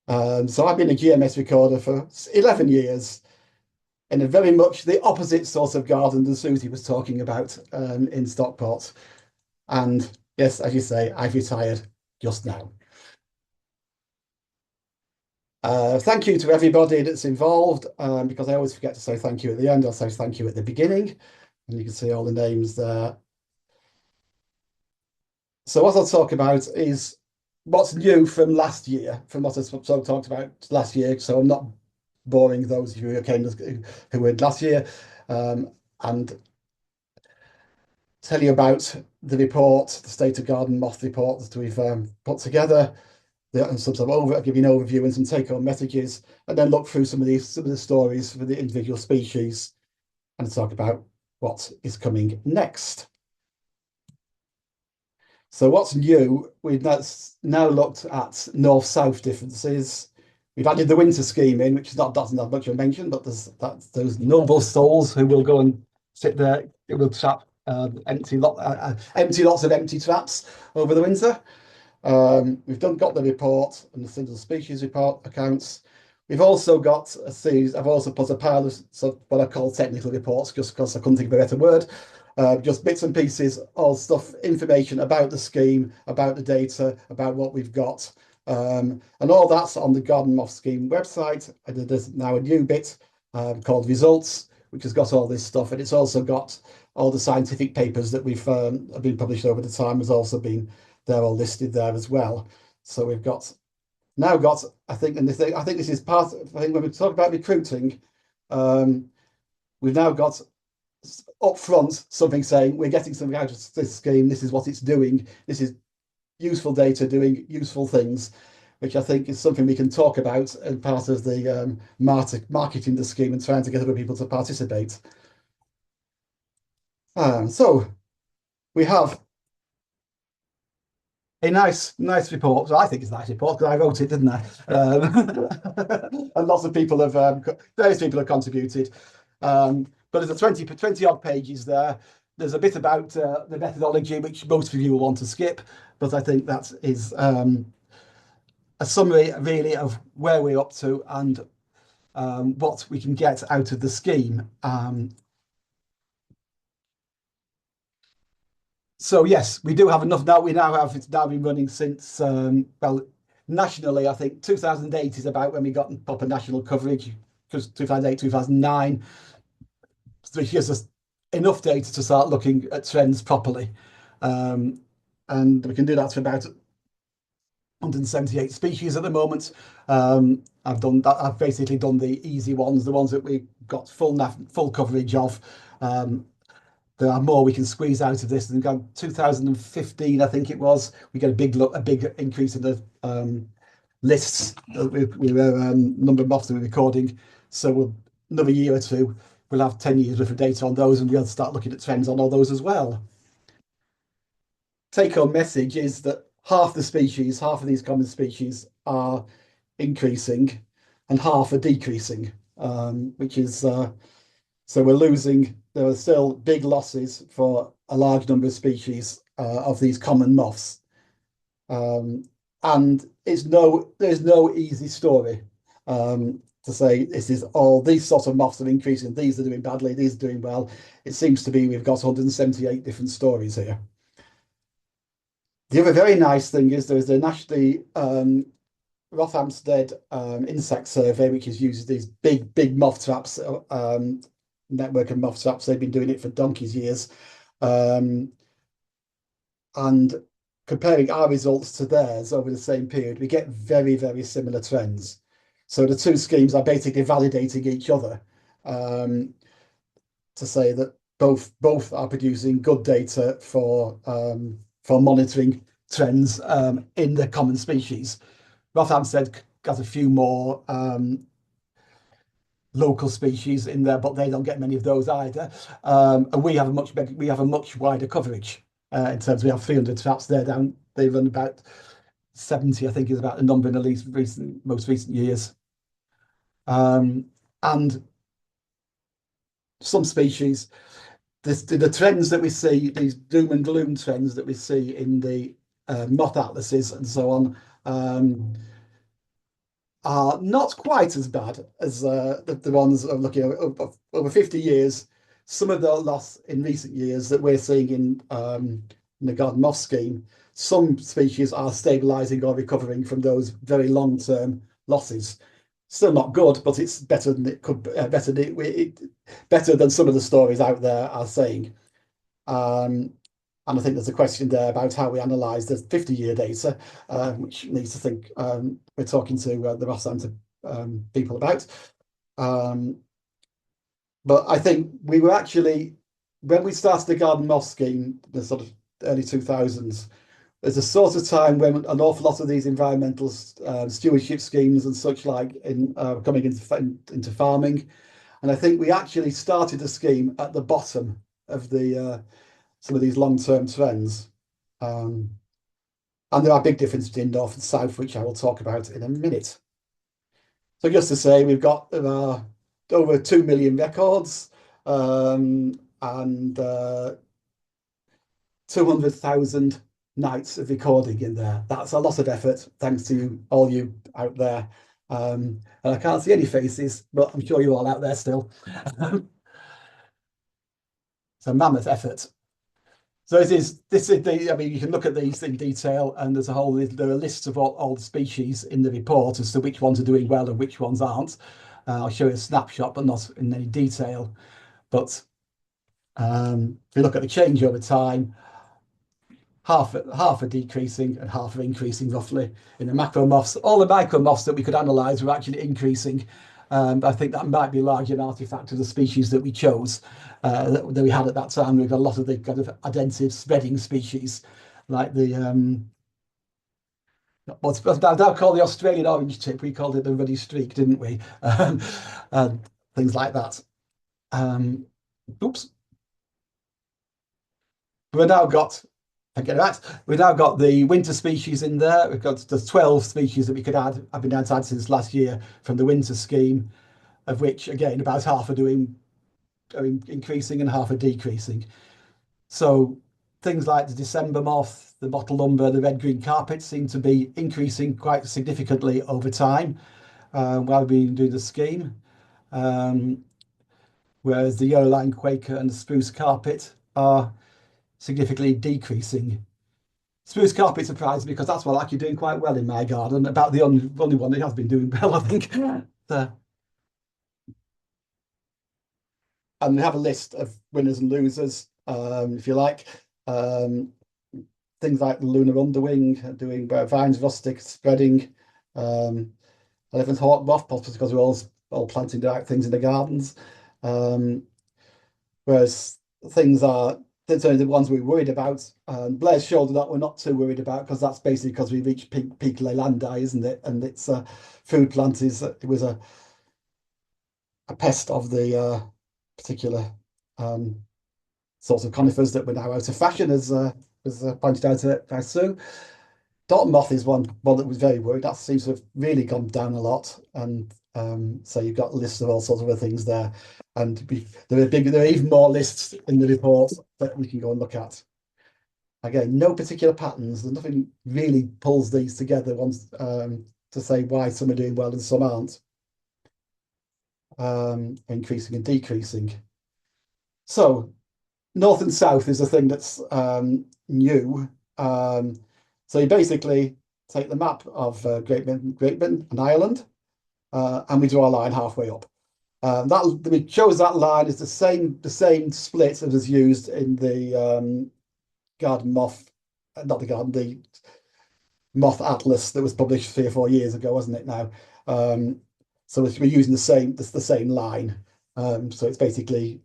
Speaker 8: So I've been a GMS recorder for 11 years in a very much the opposite sort of garden than Susie was talking about in Stockport. And yes, as you say, I've retired just now. Thank you to everybody that's involved, because I always forget to say thank you at the end. I'll say thank you at the beginning, and you can see all the names there. So what I'll talk about is what's new from last year, from what I talked about last year. So I'm not boring those of you who were last year, and tell you about the report, the State of Garden Moth report that we've put together, and some sort of give you an overview and some take-home messages, and then look through some of the stories for the individual species and talk about what is coming next. So what's new? We've now looked at north-south differences. We've added the winter scheme in, which doesn't have much of a mention, but there's those noble souls who will go and sit there. It will trap empty lots of empty traps over the winter. We've got the report and the single species report accounts. We've also got a series. I've also put a pile of what I call technical reports, just because I couldn't think of a better word. Just bits and pieces, all stuff, information about the scheme, about the data, about what we've got. And all that's on the Garden Moth Scheme website. And there's now a new bit called Results, which has got all this stuff. And it's also got all the scientific papers that we've have been published over the time has also been, they're all listed there as well. So we've now got, I think this is part, I think when we talk about recruiting, we've now got up front something saying we're getting something out of this scheme, this is what it's doing, this is useful data doing useful things, which I think is something we can talk about as part of the marketing the scheme and trying to get other people to participate. So we have a nice report. So I think it's a nice report because I wrote it, didn't I? And lots of people have, various people have contributed. But there's a 20 odd pages there. There's a bit about the methodology, which most of you will want to skip, but I think that is a summary really of where we're up to and what we can get out of the scheme. So yes, we do have enough now. It's now been running since, well, nationally, I think 2008 is about when we got proper national coverage, because 2008, 2009, which gives us enough data to start looking at trends properly. And we can do that for about 178 species at the moment. I've done that. I've basically done the easy ones, the ones that we got full coverage of. There are more we can squeeze out of this. And 2015, I think it was, we get a big increase in the lists. We were number of moths that we're recording. So another year or two, we'll have 10 years worth of data on those, and we'll start looking at trends on all those as well. Take-home message is that half of these common species are increasing, and half are decreasing, which is so we're losing. There are still big losses for a large number of species of these common moths, and there's no easy story to say this is all these sorts of moths are increasing, these are doing badly, these are doing well. It seems to be we've got 178 different stories here. The other very nice thing is there's the nationally Rothamsted insect survey, which is uses these big moth traps, network of moth traps. They've been doing it for donkey's years, and comparing our results to theirs over the same period, we get very similar trends. So the two schemes are basically validating each other to say that both are producing good data for monitoring trends in the common species. Rothamsted got a few more local species in there, but they don't get many of those either. And we have a much wider coverage in terms we have 300 traps there down. They run about 70, I think, is about the number in the most recent years. And some species, the trends that we see, these doom and gloom trends that we see in the moth atlases and so on, are not quite as bad as the ones I'm looking at over 50 years. Some of the loss in recent years that we're seeing in the garden moth scheme, some species are stabilising or recovering from those very long-term losses. Still not good, but it's better than it could better than some of the stories out there are saying. And I think there's a question there about how we analyse the 50-year data, which needs to think we're talking to the Rothamsted people about. But I think we were actually, when we started the garden moth scheme, the sort of early 2000s, there's a sort of time when an awful lot of these environmental stewardship schemes and such like coming into farming. And I think we actually started the scheme at the bottom of the some of these long-term trends. And there are big differences between north and south, which I will talk about in a minute. So just to say, we've got over 2 million records and 200,000 nights of recording in there. That's a lot of effort, thanks to all you out there. And I can't see any faces, but I'm sure you're all out there still. It's a mammoth effort. So this is I mean, you can look at these in detail, and there are lists of all the species in the report as to which ones are doing well and which ones aren't. I'll show you a snapshot, but not in any detail. But if you look at the change over time, half are decreasing and half are increasing roughly in the macro moths. All the micro moths that we could analyse were actually increasing. I think that might be largely an artifact of the species that we chose, that we had at that time. We've got a lot of the kind of addensive spreading species, like the what's now called the Australian orange tip. We called it the ruddy streak, didn't we? And things like that. Oops. we've now got, we've now got the winter species in there. We've got the 12 species that we could add, I've been able to add since last year from the winter scheme, of which again about half are increasing and half are decreasing. So things like the December moth, the mottled umber, the red-green carpet seem to be increasing quite significantly over time while we've been doing the scheme. Whereas the yellow-line quaker and the spruce carpet are significantly decreasing. Spruce carpet surprised me because that's what I'm actually doing quite well in my garden, about the only one that has been doing well, I think. And we have a list of winners and losers, if you like. Things like the lunar underwing, doing vines rustic, spreading, 11th hawk moth, possibly because we're all planting the right things in the gardens. Whereas things are certainly the ones we're worried about. Blair's shoulder that we're not too worried about because that's basically because we reached peak leylandii, isn't it? And its food plant it was a pest of the particular sorts of conifers that were now out of fashion, as pointed out by Sue. Dot moth is one that was very worried. That seems to have really gone down a lot, and so you've got lists of all sorts of other things there, and there are even more lists in the report that we can go and look at. Again, no particular patterns. There's nothing really pulls these together once to say why some are doing well and some aren't. Increasing and decreasing. So north and south is a thing that's new. So you basically take the map of Great Britain and Ireland, and we draw a line halfway up. That shows that line is the same split as was used in the garden moth, not the garden, the moth atlas that was published 3 or 4 years ago, wasn't it? Now, so we're using the same line. So it's basically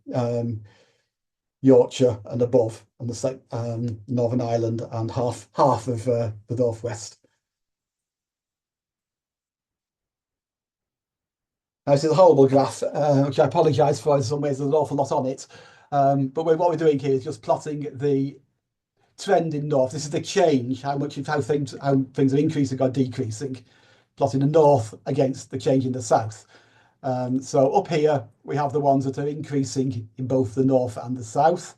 Speaker 8: Yorkshire and above, and the Northern Ireland and half of the northwest. This is a horrible graph, which I apologise for. In some ways, there's an awful lot on it. But what we're doing here is just plotting the trend in north. This is the change, how things are increasing or decreasing. Plotting the north against the change in the south. So up here, we have the ones that are increasing in both the north and the south.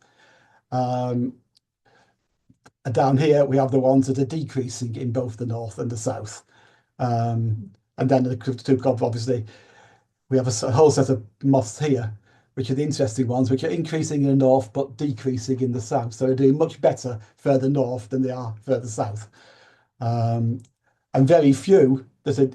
Speaker 8: And down here, we have the ones that are decreasing in both the north and the south. And then the two, obviously, we have a whole set of moths here, which are the interesting ones, which are increasing in the north, but decreasing in the south. So they're doing much better further north than they are further south. And very few that are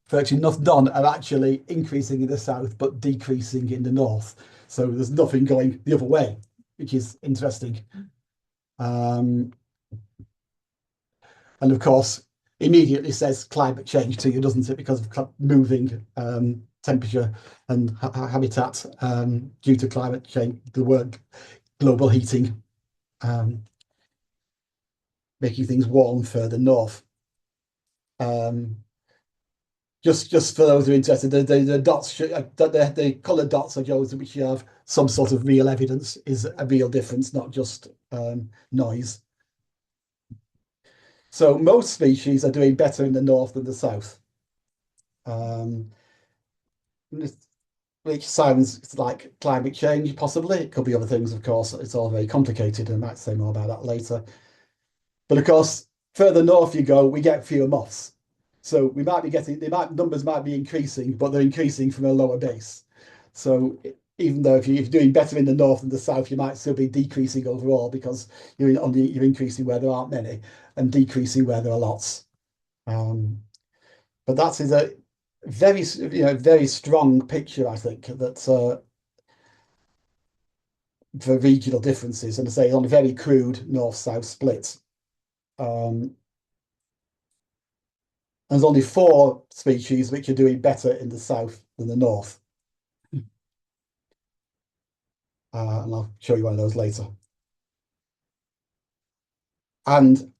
Speaker 8: virtually none are actually increasing in the south, but decreasing in the north. So there's nothing going the other way, which is interesting. And of course, immediately says climate change to you, doesn't it? Because of moving temperature and habitat due to climate change, the word global heating, making things warm further north. Just for those who are interested, the dots, the coloured dots are those which you have some sort of real evidence is a real difference, not just noise. So most species are doing better in the north than the south, which sounds like climate change, possibly. It could be other things, of course. It's all very complicated, and I might say more about that later. But of course, further north you go, we get fewer moths. So we might be getting, numbers might be increasing, but they're increasing from a lower base. So even though if you're doing better in the north than the south, you might still be decreasing overall because you're increasing where there aren't many and decreasing where there are lots. But that is a very strong picture, I think, that for regional differences, and I say on a very crude north-south split. There's only 4 species which are doing better in the south than the north. And I'll show you one of those later. And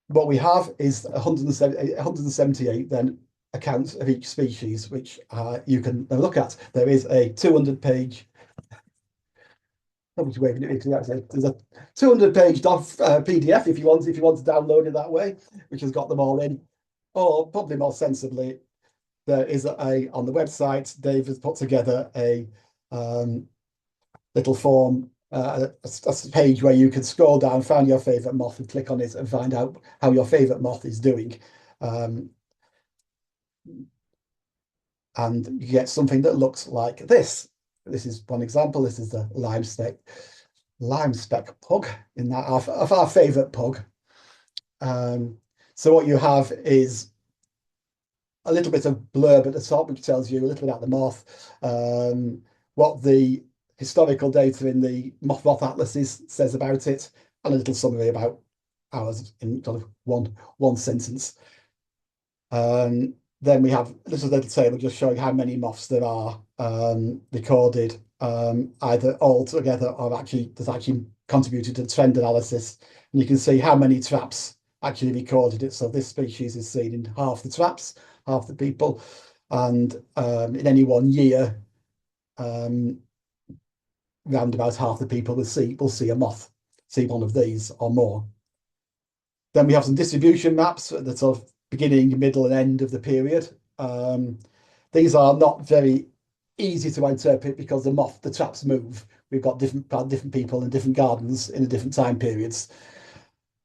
Speaker 8: what we have is 178 then accounts of each species, which you can look at. There is a 200-page probably waving it. There's a 200-page PDF if you want to download it that way, which has got them all in. Or probably more sensibly, there is on the website, Dave has put together a little form, a page where you can scroll down, find your favourite moth and click on it and find out how your favourite moth is doing. And you get something that looks like this. This is one example. This is the lime speck pug in that of our favourite pug. So what you have is a little bit of blurb at the top, which tells you a little bit about the moth, what the historical data in the moth atlases says about it, and a little summary about ours in sort of one sentence. Then we have this is a little table just showing how many moths there are recorded, either all together or that's actually contributed to the trend analysis. And you can see how many traps actually recorded it. So this species is seen in half the traps, half the people, and in any 1 year, round about half the people will see a moth, see one of these or more. Then we have some distribution maps at the sort of beginning, middle, and end of the period. These are not very easy to interpret because the traps move. We've got different people in different gardens in the different time periods.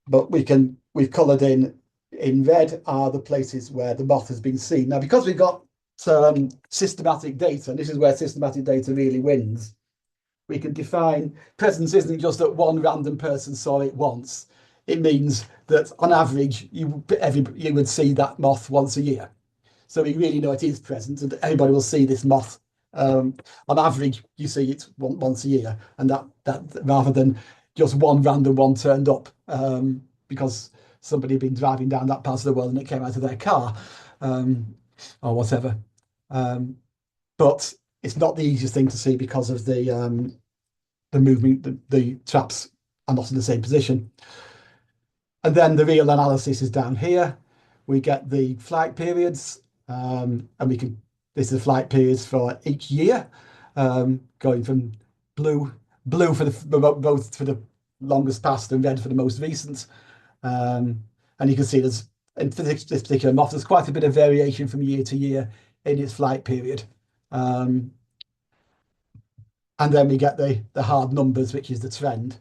Speaker 8: But we've coloured in red are the places where the moth has been seen. Now, because we've got systematic data, and this is where systematic data really wins, we can define presence isn't just that one random person saw it once. It means that on average, you would see that moth once a year. So we really know it is present and everybody will see this moth. On average, you see it once a year, and that rather than just one random one turned up because somebody had been driving down that part of the world and it came out of their car or whatever. But it's not the easiest thing to see because of the movement, the traps are not in the same position. And then the real analysis is down here. We get the flight periods, and this is flight periods for each year, going from blue for both for the longest past and red for the most recent. And you can see in this particular moth, there's quite a bit of variation from year to year in its flight period. And then we get the hard numbers, which is the trend.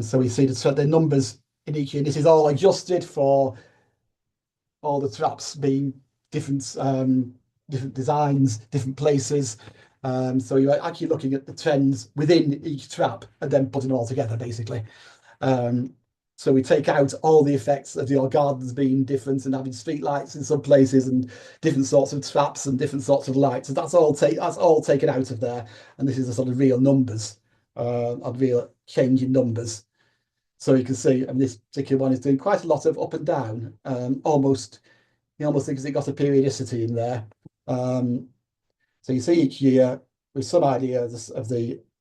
Speaker 8: So we see the numbers in each year. This is all adjusted for all the traps being different designs, different places. So you're actually looking at the trends within each trap and then putting them all together, basically. So we take out all the effects of your gardens being different and having street lights in some places and different sorts of traps and different sorts of lights. So that's all taken out of there. And this is the sort of real numbers, real change in numbers. So you can see, and this particular one is doing quite a lot of up and down. You almost think it got a periodicity in there. So you see each year with some idea of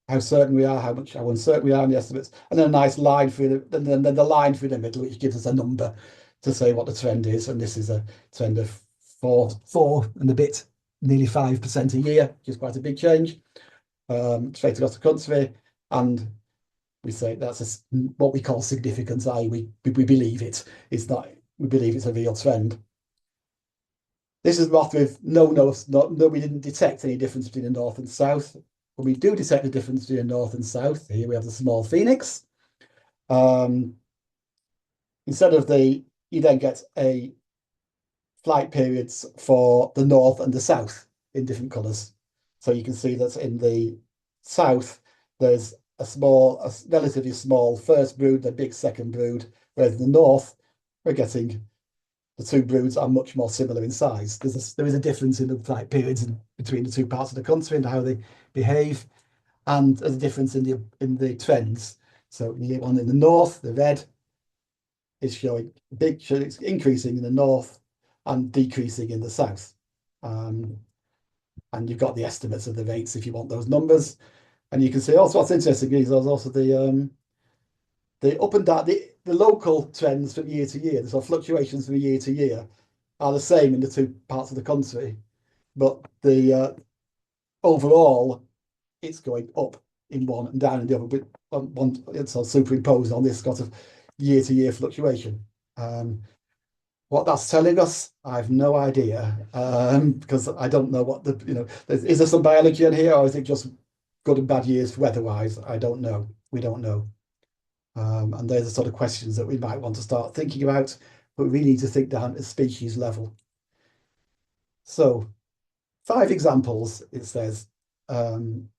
Speaker 8: how certain we are, how uncertain we are in the estimates, and then a nice line through then the line through the middle, which gives us a number to say what the trend is. And this is a trend of 4 and a bit, nearly 5% a year, which is quite a big change. Straight across the country, and we say that's what we call significance, i.e. we believe it. It's not. We believe it's a real trend. This is moth with we didn't detect any difference between the north and south. But we do detect the difference between the north and south. Here we have the small phoenix. Instead of you then get a flight periods for the north and the south in different colours. So you can see that in the south, there's a relatively small first brood, a big second brood, whereas in the north, we're getting the two broods are much more similar in size. There is a difference in the flight periods between the two parts of the country and how they behave, and there's a difference in the trends. So the one in the north, the red, is showing it's increasing in the north and decreasing in the south. And you've got the estimates of the rates if you want those numbers. And you can see also what's interesting is there's also the up and down, the local trends from year to year, the sort of fluctuations from year to year are the same in the two parts of the country, but the overall it's going up in one and down in the other, with one it's sort of superimposed on this sort of year-to-year fluctuation. What that's telling us, I have no idea, because I don't know what is there some biology in here, or is it just good and bad years weather-wise? I don't know. We don't know. And they're the sort of questions that we might want to start thinking about, but we need to think down at species level. So 5 examples, it says, and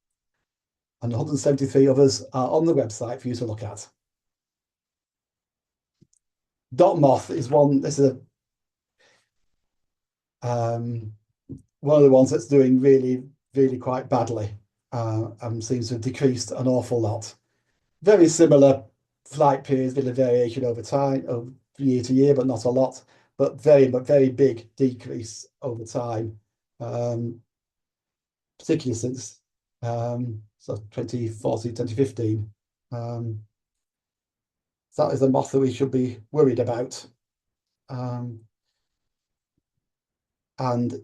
Speaker 8: 173 others are on the website for you to look at. Dot moth is one. This is one of the ones that's doing really, really quite badly, and seems to have decreased an awful lot. Very similar flight periods, bit of variation over time, of year to year, but not a lot. But very big decrease over time, particularly since so 2014, 2015. So that is a moth that we should be worried about. And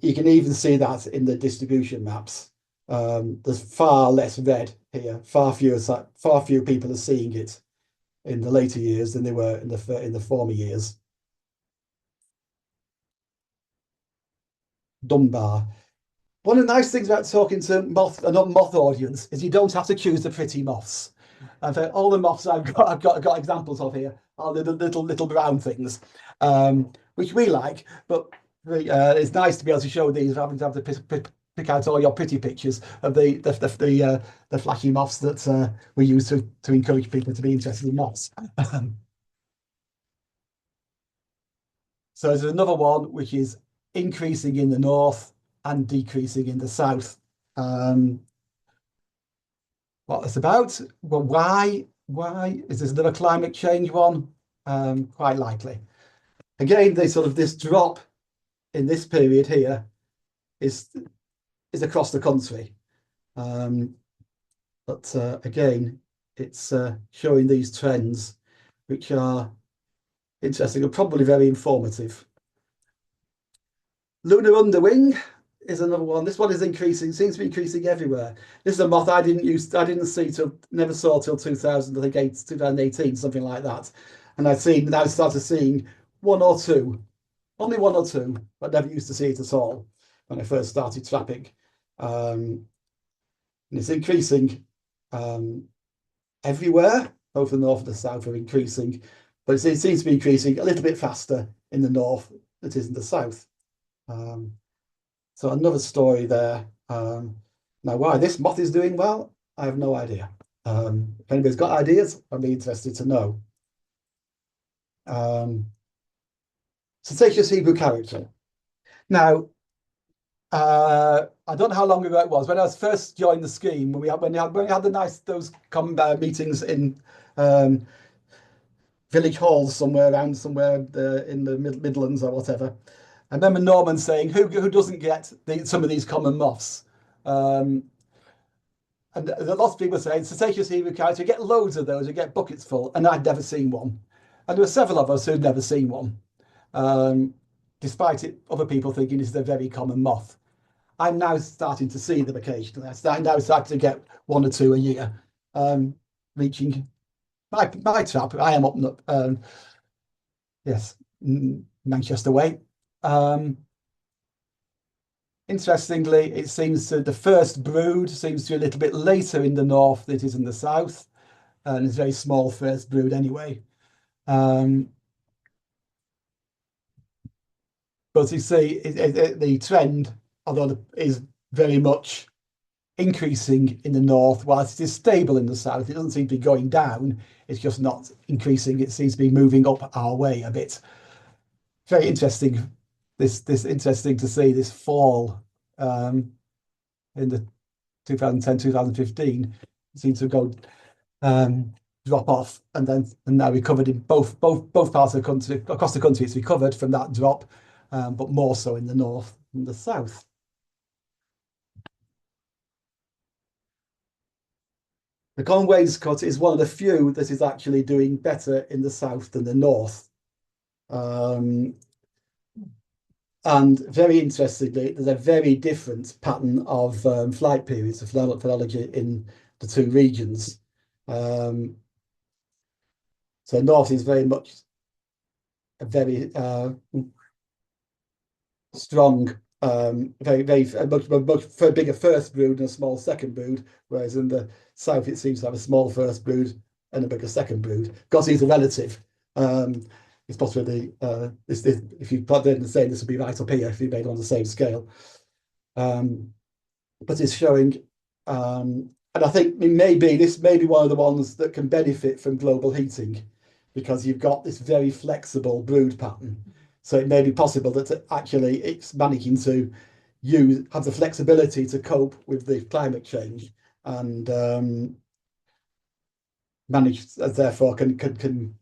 Speaker 8: you can even see that in the distribution maps. There's far less red here. Far fewer people are seeing it in the later years than they were in the former years. Dunbar. One of the nice things about talking to a moth audience is you don't have to choose the pretty moths. In fact, all the moths I've got examples of here are the little brown things, which we like, but it's nice to be able to show these without having to have to pick out all your pretty pictures of the flashy moths that we use to encourage people to be interested in moths. So there's another one which is increasing in the north and decreasing in the south. What it's about? Well, why? Is this another climate change one? Quite likely. Again, this drop in this period here is across the country. But again, it's showing these trends, which are interesting and probably very informative. Lunar underwing is another one. This one is increasing, seems to be increasing everywhere. This is a moth I never saw till 2018, something like that. And now started seeing one or two, only one or two, but never used to see it at all when I first started trapping. And it's increasing everywhere, both the north and the south are increasing, but it seems to be increasing a little bit faster in the north than it is in the south. So another story there. Now, why this moth is doing well, I have no idea. If anybody's got ideas, I'd be interested to know. Cetaceous Hebrew character. Now, I don't know how long ago it was when I was first joined the scheme. When we had those meetings in village halls somewhere in the Midlands or whatever. I remember Norman saying, "Who doesn't get some of these common moths?" And lots of people saying, "Cetaceous Hebrew character, you get loads of those, you get buckets full," and I'd never seen one. And there were several of us who'd never seen one, despite other people thinking this is a very common moth. I'm now starting to see them occasionally. I'm now starting to get one or two a year, reaching my trap. I am up, yes, Manchester way. Interestingly, it seems the first brood seems to be a little bit later in the north than it is in the south, and it's a very small first brood anyway. But you see, the trend, although is very much increasing in the north, whilst it is stable in the south, it doesn't seem to be going down. It's just not increasing. It seems to be moving up our way a bit. Very interesting. This interesting to see this fall in the 2010-2015. It seems to go drop off and now recovered in both parts of the country. Across the country, it's recovered from that drop, but more so in the north and the south. The common wainscot is one of the few that is actually doing better in the south than the north. And very interestingly, there's a very different pattern of flight periods of phrenology in the two regions. So North is very much a very strong, very much for a bigger first brood and a small second brood, whereas in the South it seems to have a small first brood and a bigger second brood. Because these are relative, it's possible if you put in the same, this would be right up here if you made on the same scale. But it's showing, and I think this may be one of the ones that can benefit from global heating, because you've got this very flexible brood pattern. So it may be possible that actually it's managing to have the flexibility to cope with the climate change, and manage, therefore can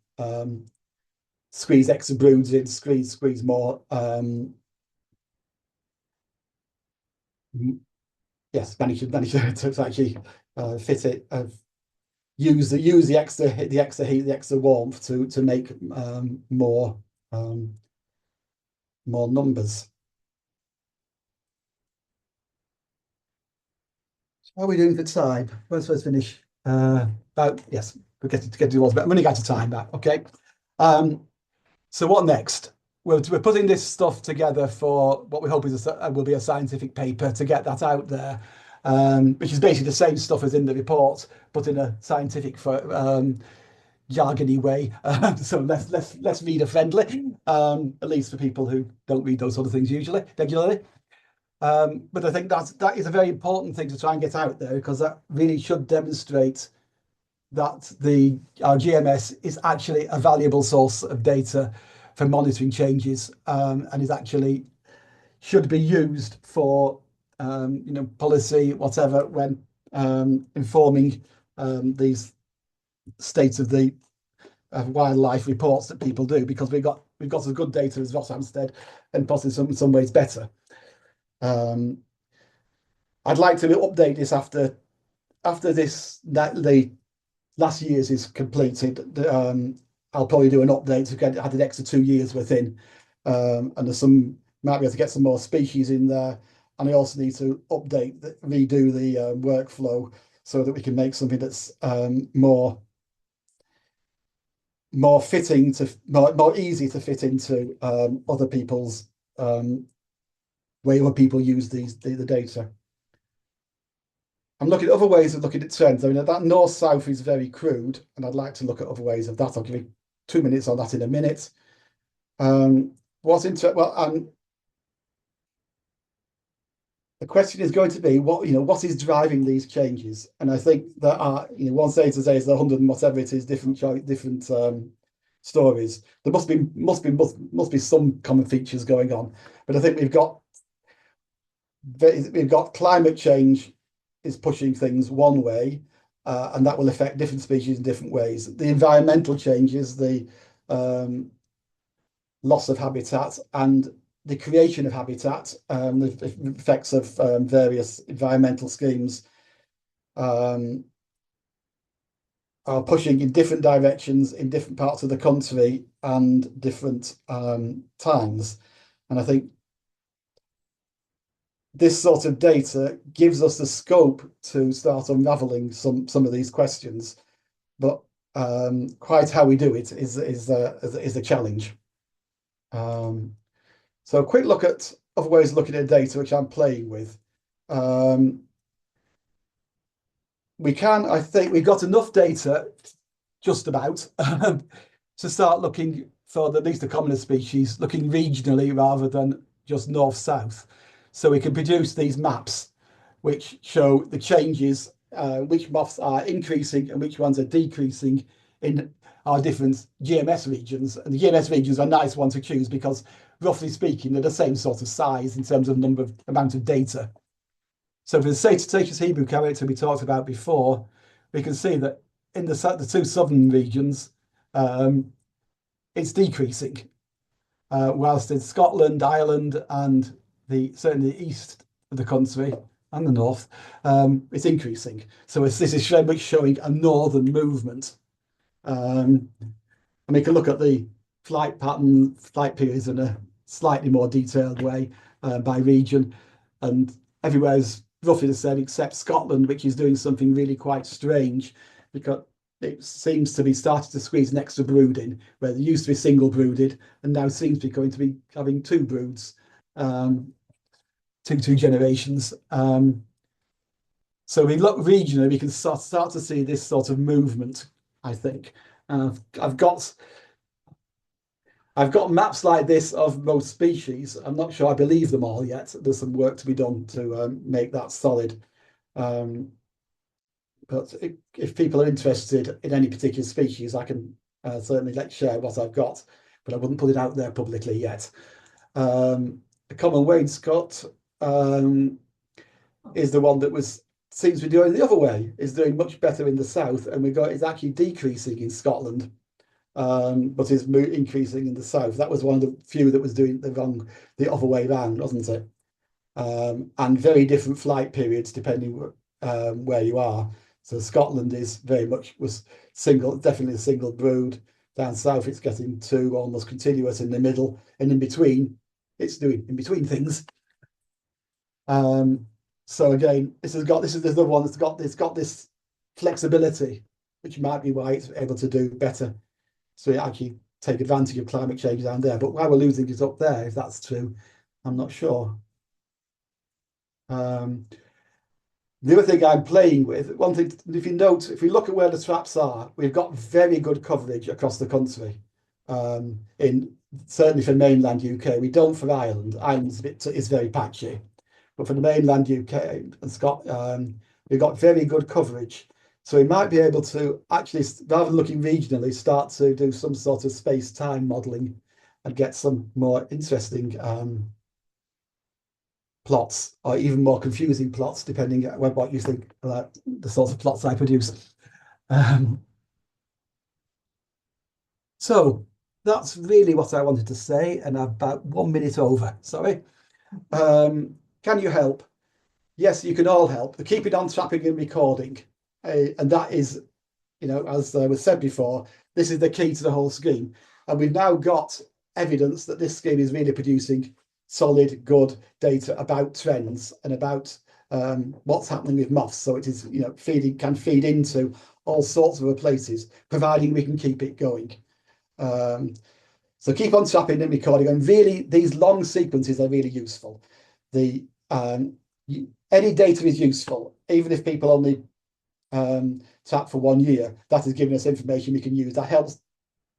Speaker 8: squeeze extra broods in, squeeze more. Yes, manage to actually fit it. Use the extra heat, the extra warmth to make more numbers. How are we doing for time? When's first finish? About, yes, we're getting towards, but I'm running out of time now. Okay. So what next? We're putting this stuff together for what we hope will be a scientific paper to get that out there, which is basically the same stuff as in the report, but in a scientific, jargony way, so less reader friendly, at least for people who don't read those sort of things regularly. But I think that is a very important thing to try and get out there, because that really should demonstrate that our GMS is actually a valuable source of data for monitoring changes, and is actually should be used for policy, whatever, when informing these states of the wildlife reports that people do, because we've got as good data as Ross Hampstead, and possibly in some ways better. I'd like to update this after the last year's is completed. I'll probably do an update to add an extra 2 years within, and might be able to get some more species in there. And I also need to redo the workflow so that we can make something that's more fitting to more easy to fit into other people's way where people use the data. I'm looking at other ways of looking at trends. I mean, that north-south is very crude, and I'd like to look at other ways of that. I'll give you 2 minutes on that in a minute. The question is going to be what is driving these changes, and I think there are one say is 100 and whatever it is different stories. There must be some common features going on, but I think we've got climate change is pushing things one way, and that will affect different species in different ways. The environmental changes, the loss of habitat and the creation of habitat, the effects of various environmental schemes are pushing in different directions in different parts of the country and different times. And I think this sort of data gives us the scope to start unraveling some of these questions, but quite how we do it is a challenge. So a quick look at other ways of looking at data, which I'm playing with. I think we've got enough data, just about, to start looking for at least the commonest species, looking regionally rather than just north-south. So we can produce these maps which show the changes, which moths are increasing and which ones are decreasing in our different GMS regions. And the GMS regions are a nice one to choose because, roughly speaking, they're the same sort of size in terms of amount of data. So for the Cetaceous Hebrew character we talked about before, we can see that in the two southern regions, it's decreasing, whilst in Scotland, Ireland, and certainly the east of the country and the north, it's increasing. So this is very much showing a northern movement. And we can look at the flight periods in a slightly more detailed way by region, and everywhere is roughly the same, except Scotland, which is doing something really quite strange, because it seems to be starting to squeeze an extra brood in, where they used to be single brooded, and now seems to be going to be having two broods, two generations. So we look regionally, we can start to see this sort of movement, I think. I've got maps like this of most species. I'm not sure I believe them all yet. There's some work to be done to make that solid. But if people are interested in any particular species, I can certainly share what I've got, but I wouldn't put it out there publicly yet. The common wainscot is the one that seems to be doing the other way, is doing much better in the south, and it's actually decreasing in Scotland, but is increasing in the south. That was one of the few that was doing the other way round, wasn't it? And very different flight periods depending where you are. So Scotland is was single, definitely a single brood. Down south, it's getting two almost continuous in the middle, and in between, it's doing in between things. So again, this is the one that's got this flexibility, which might be why it's able to do better. So it actually take advantage of climate change down there. But why we're losing it up there, if that's true, I'm not sure. The other thing I'm playing with, one thing, if you look at where the traps are, we've got very good coverage across the country. Certainly for mainland UK, we don't for Ireland. Ireland's is very patchy, but for the mainland UK and Scotland, we've got very good coverage. So we might be able to actually, rather than looking regionally, start to do some sort of space-time modelling and get some more interesting plots, or even more confusing plots, depending on what you think about the sorts of plots I produce. So that's really what I wanted to say, and I'm about 1 minute over. Sorry. Can you help? Yes, you can all help. Keep it on trapping and recording, and that is, as was said before, this is the key to the whole scheme. And we've now got evidence that this scheme is really producing solid, good data about trends and about what's happening with moths. So it is, can feed into all sorts of other places, providing we can keep it going. So keep on trapping and recording, and really these long sequences are really useful. Any data is useful, even if people only trap for 1 year. That is giving us information we can use. That helps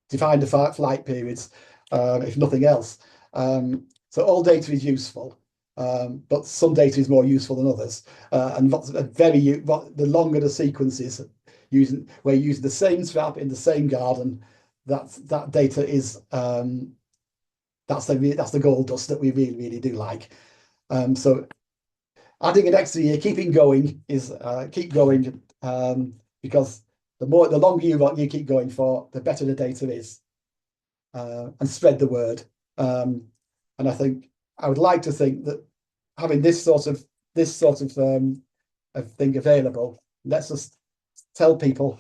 Speaker 8: define the flight periods, if nothing else. So all data is useful, but some data is more useful than others. And the longer the sequences, we're using the same trap in the same garden. That data is that's the gold dust that we really, really do like. So adding an extra year, keeping going is keep going, because the longer you keep going for, the better the data is, and spread the word. And I think I would like to think that having this sort of thing available lets us tell people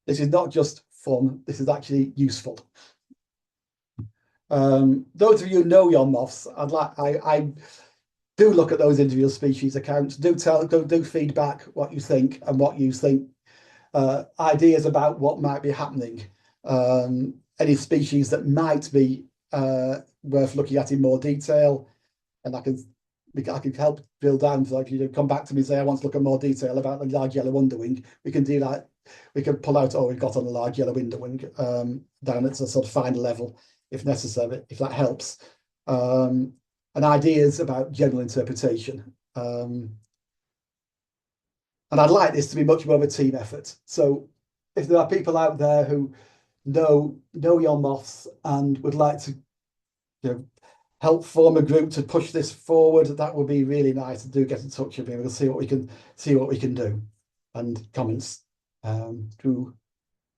Speaker 8: this is not just fun, this is actually useful. Those of you who know your moths, I do look at those individual species accounts. Do feedback what you think, and what you think, ideas about what might be happening. Any species that might be worth looking at in more detail, and I can help drill down. So if you come back to me and say I want to look at more detail about the large yellow underwing, we can do that. We can pull out, we've got on a large yellow underwing down at a sort of finer level if necessary, if that helps. And ideas about general interpretation. And I'd like this to be much more of a team effort. So if there are people out there who know your moths and would like to help form a group to push this forward, that would be really nice. Do get in touch with me. We'll see what we can do. And comments through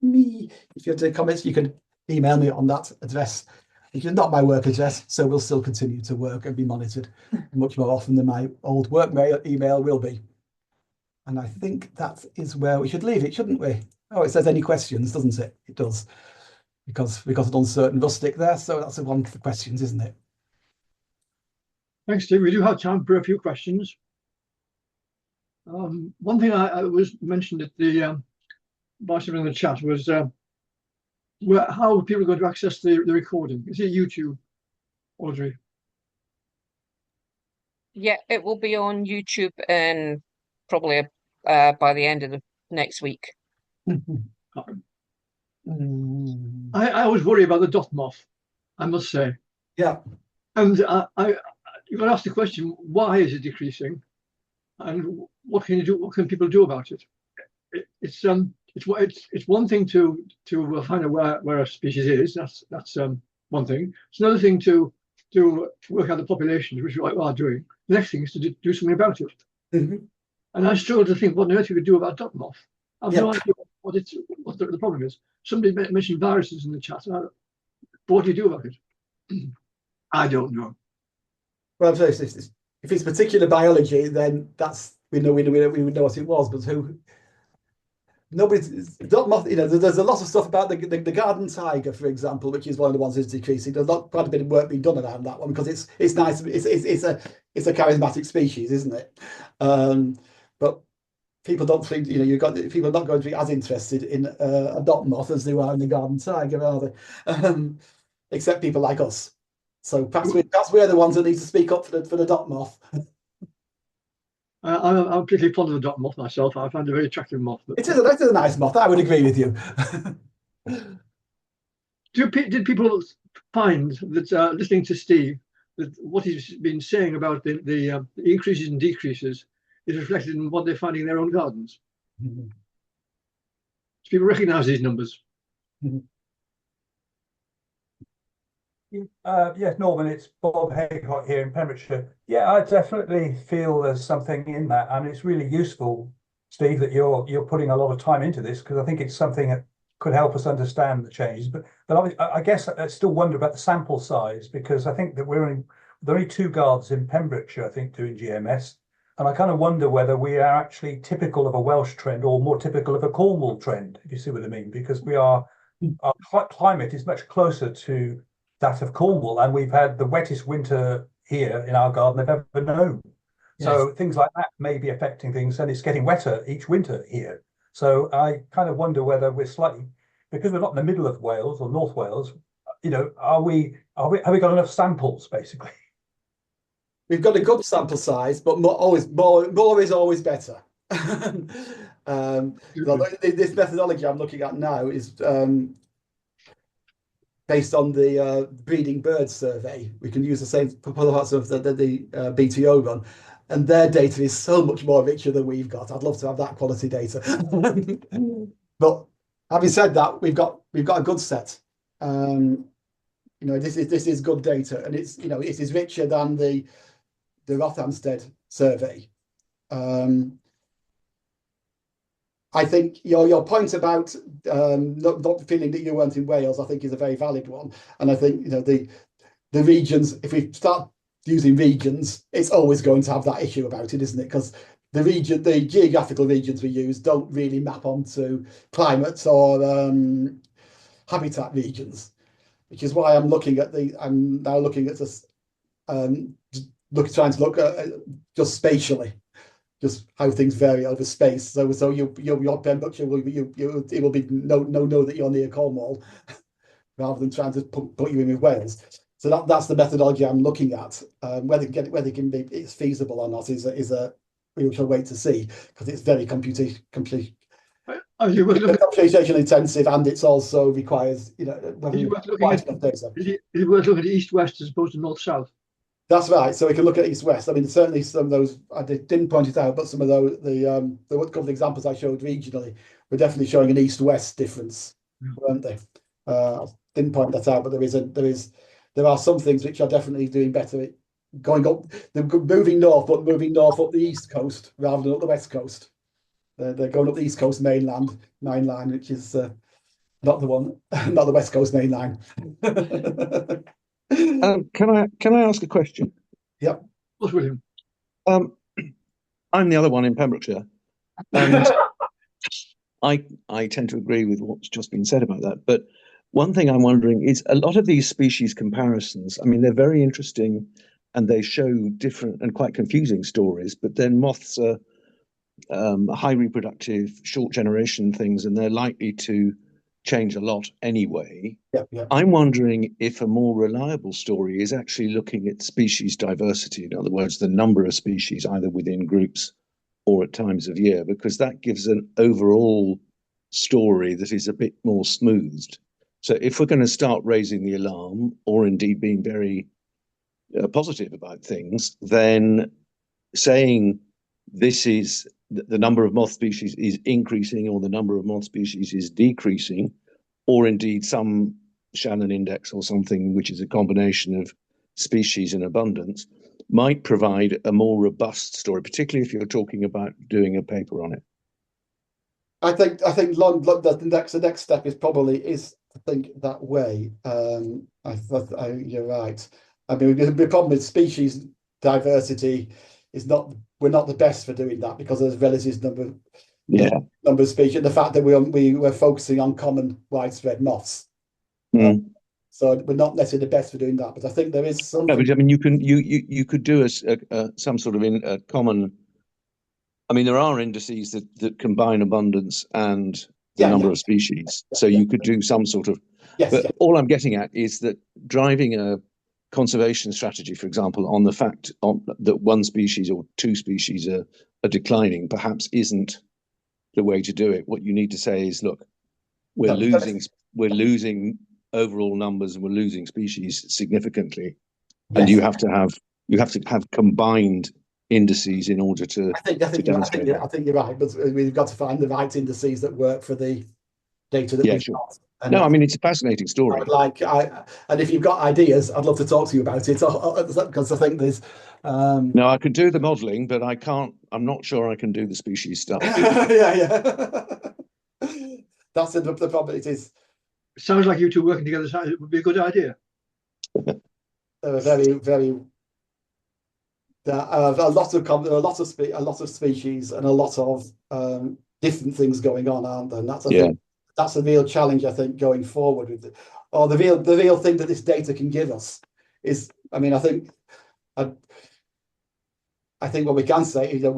Speaker 8: me. If you have any comments, you can email me on that address. It's not my work address, so we'll still continue to work and be monitored much more often than my old work email will be. And I think that is where we should leave it, shouldn't we? Oh, it says any questions, doesn't it? It does, because we got an uncertain rustic there, so that's the one for questions, isn't it?
Speaker 1: Thanks, Steve. We do have time for a few questions. One thing I was mentioned at the by someone in the chat was how are people going to access the recording? Is it YouTube, Audrey?
Speaker 7: Yeah, it will be on YouTube and probably by the end of the next week.
Speaker 1: I always worry about the dot moth, I must say.
Speaker 8: Yeah.
Speaker 1: And you've got to ask the question, why is it decreasing? And what can you do? What can people do about it? It's one thing to find out where a species is. That's one thing. It's another thing to work out the populations, which we are doing. The next thing is to do something about it.
Speaker 8: Mhm.
Speaker 1: And I struggle to think what on earth you could do about dot moth. I've no
Speaker 8: Yeah.
Speaker 1: idea what the problem is. Somebody mentioned viruses in the chat. But what do you do about it? I don't know.
Speaker 8: Well, if it's particular biology, then we would know what it was. But nobody's dot moth. There's a lot of stuff about the garden tiger, for example, which is one of the ones that's decreasing. There's quite a bit of work being done around that one because it's nice. It's a charismatic species, isn't it? But people don't think people are not going to be as interested in a dot moth as they are in the garden tiger, are they? Except people like us. So perhaps we're the ones that need to speak up for the dot moth.
Speaker 1: I'm particularly fond of the dot moth myself. I find it a very attractive moth.
Speaker 8: It is a nice moth. I would agree with you.
Speaker 1: Did people find that listening to Steve, that what he's been saying about the increases and decreases is reflected in what they're finding in their own gardens?
Speaker 8: Mm-hmm.
Speaker 1: Do people recognise these numbers?
Speaker 8: Mm-hmm.
Speaker 3: Yes, Norman, it's Bob Haycock here in Pembrokeshire. Yeah, I definitely feel there's something in that. I mean, it's really useful, Steve, that you're putting a lot of time into this because I think it's something that could help us understand the changes. But I guess I still wonder about the sample size because I think that there are only 2 gardens in Pembrokeshire, I think, doing GMS. And I kind of wonder whether we are actually typical of a Welsh trend or more typical of a Cornwall trend, if you see what I mean, because our climate is much closer to that of Cornwall, and we've had the wettest winter here in our garden they've ever known. Yes. So things like that may be affecting things, and it's getting wetter each winter here. So I kind of wonder whether we're slightly, because we're not in the middle of Wales or North Wales, have we got enough samples basically?
Speaker 8: We've got a good sample size, but more is always better. This methodology I'm looking at now is based on the breeding birds survey. We can use the same parts of the BTO run, and their data is so much more richer than we've got. I'd love to have that quality data. But having said that, we've got a good set. This is good data, and it is richer than the Rothamsted survey. I think your point about not feeling that you weren't in Wales, I think, is a very valid one. And I think the regions, if we start using regions, it's always going to have that issue about it, isn't it? Because the geographical regions we use don't really map onto climates or habitat regions, which is why I'm now looking at this, trying to look at just spatially. Just how things vary over space. So your Pembrokeshire it will be know that you're near Cornwall, rather than trying to put you in with Wales. So that's the methodology I'm looking at. Whether it's feasible or not is we shall wait to see, because it's very computation intensive, and it's also requires
Speaker 1: Is it worth looking at east-west as opposed to north-south?
Speaker 8: That's right. So we can look at east-west. I mean, certainly some of those, I didn't point it out, but some of those, the couple of examples I showed regionally were definitely showing an east-west difference, weren't they? Didn't point that out, but there are some things which are definitely doing better, going up, they're moving north, but moving north up the east coast rather than up the west coast. They're going up the east coast main line, which is not the west coast main line.
Speaker 11: Can I ask a question?
Speaker 8: Yep.
Speaker 1: What's William?
Speaker 11: I'm the other one in Pembrokeshire, and I tend to agree with what's just been said about that. But one thing I'm wondering is a lot of these species comparisons. I mean, they're very interesting, and they show different and quite confusing stories. But then moths are high reproductive, short generation things, and they're likely to change a lot anyway.
Speaker 8: Yeah.
Speaker 11: I'm wondering if a more reliable story is actually looking at species diversity. In other words, the number of species either within groups or at times of year, because that gives an overall story that is a bit more smoothed. So if we're going to start raising the alarm, or indeed being very positive about things, then saying this is the number of moth species is increasing, or the number of moth species is decreasing, or indeed some Shannon index or something, which is a combination of species in abundance, might provide a more robust story, particularly if you're talking about doing a paper on it.
Speaker 8: I think the next step is probably to think that way. You're right. I mean, the problem with species diversity is we're not the best for doing that, because there's relative number of species, and the fact that we're focusing on common widespread moths. So we're not necessarily the best for doing that, but I think there is something.
Speaker 11: No, but I mean, you could do some sort of common. I mean, there are indices that combine abundance and the number of species. So you could do some sort of. But all I'm getting at is that driving a conservation strategy, for example, on the fact that one species or two species are declining, perhaps isn't the way to do it. What you need to say is, look, we're losing overall numbers, and we're losing species significantly, and you have to have combined indices in order to. I think
Speaker 8: you're right, but we've got to find the right indices that work for the data that we've got.
Speaker 11: No, I mean, it's a fascinating story.
Speaker 8: And if you've got ideas, I'd love to talk to you about it, because I think there's.
Speaker 11: No, I could do the modelling, but I can't. I'm not sure I can do the species stuff.
Speaker 8: Yeah. That's the problem. It is.
Speaker 1: Sounds like you two working together would be a good idea.
Speaker 8: There are very. There are a lot of species and a lot of different things going on, aren't there? And that's a real challenge, I think, going forward with it. Or the real thing that this data can give us is, I mean, I think what we can say is that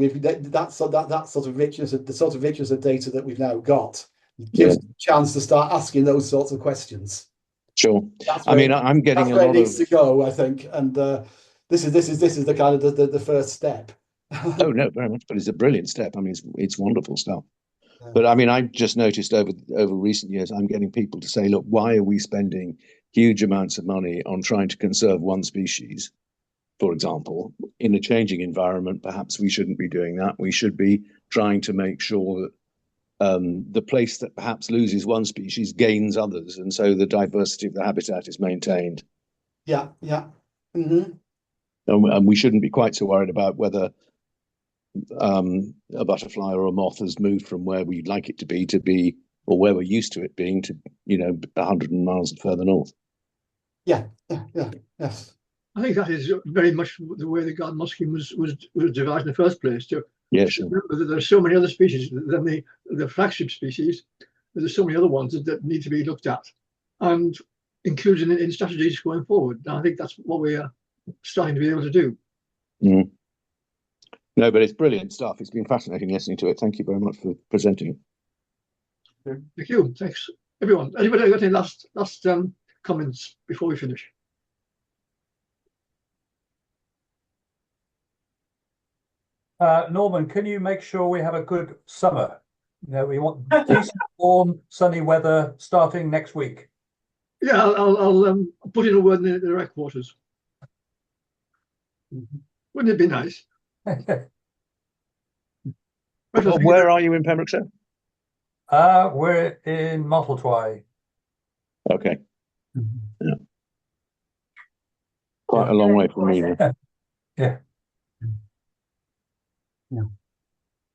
Speaker 8: that sort of richness, the sort of richness of data that we've now got, gives us a chance to start asking those sorts of questions.
Speaker 11: Sure. I'm getting a lot of.
Speaker 8: It needs to go, I think, and this is the kind of the first step.
Speaker 11: Oh no, very much, but it's a brilliant step. I mean, it's wonderful stuff. But I mean, I've just noticed over recent years, I'm getting people to say, look, why are we spending huge amounts of money on trying to conserve one species, for example, in a changing environment? Perhaps we shouldn't be doing that. We should be trying to make sure that the place that perhaps loses one species gains others, and so the diversity of the habitat is maintained.
Speaker 8: Yeah. Mm-hmm.
Speaker 11: And we shouldn't be quite so worried about whether a butterfly or a moth has moved from where we'd like it to be, or where we're used to it being, to 100 miles further north.
Speaker 8: Yes.
Speaker 1: I think that is very much the way the garden moth scheme was devised in the first place. Sure. Remember that there are so many other species than the flagship species. There's so many other ones that need to be looked at and included in strategies going forward. And I think that's what we are starting to be able to do.
Speaker 11: Mm. No, but it's brilliant stuff. It's been fascinating listening to it. Thank you very much for presenting.
Speaker 1: Thank you. Thanks, everyone. Anybody got any last comments before we finish?
Speaker 3: Norman, can you make sure we have a good summer? We want decent, warm, sunny weather starting next week.
Speaker 1: Yeah, I'll put in a word in the right quarters. Wouldn't it be nice?
Speaker 11: Where are you in Pembrokeshire?
Speaker 3: We're in Mottletway.
Speaker 11: Okay. Yeah. Quite a long way from me.
Speaker 3: Yeah.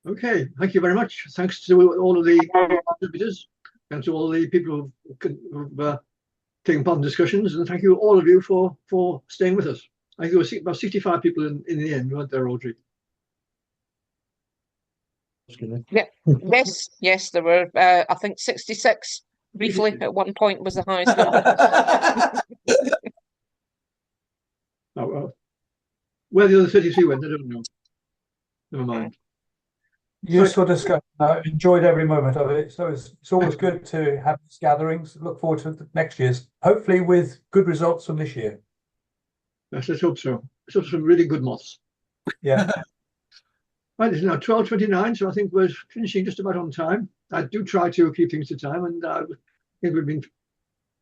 Speaker 1: Okay, thank you very much. Thanks to all of the contributors and to all the people who've taken part in discussions, and thank you all of you for staying with us. I think there were about 65 people in the end, weren't there, Audrey?
Speaker 7: Yeah. Yes, there were. I think 66 briefly at one point was the highest number.
Speaker 1: Oh, well. Where the other 33 went, I don't know. Never mind.
Speaker 3: Useful discussion. I enjoyed every moment of it. So it's always good to have these gatherings. Look forward to the next year's, hopefully with good results from this year.
Speaker 1: Yes, let's hope so. Let's hope some really good moths.
Speaker 3: Yeah.
Speaker 1: Right, it's now 12:29, so I think we're finishing just about on time. I do try to keep things to time, and I think we've been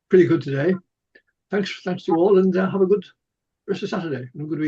Speaker 1: pretty good today. Thanks to all, and have a good rest of Saturday and a good week.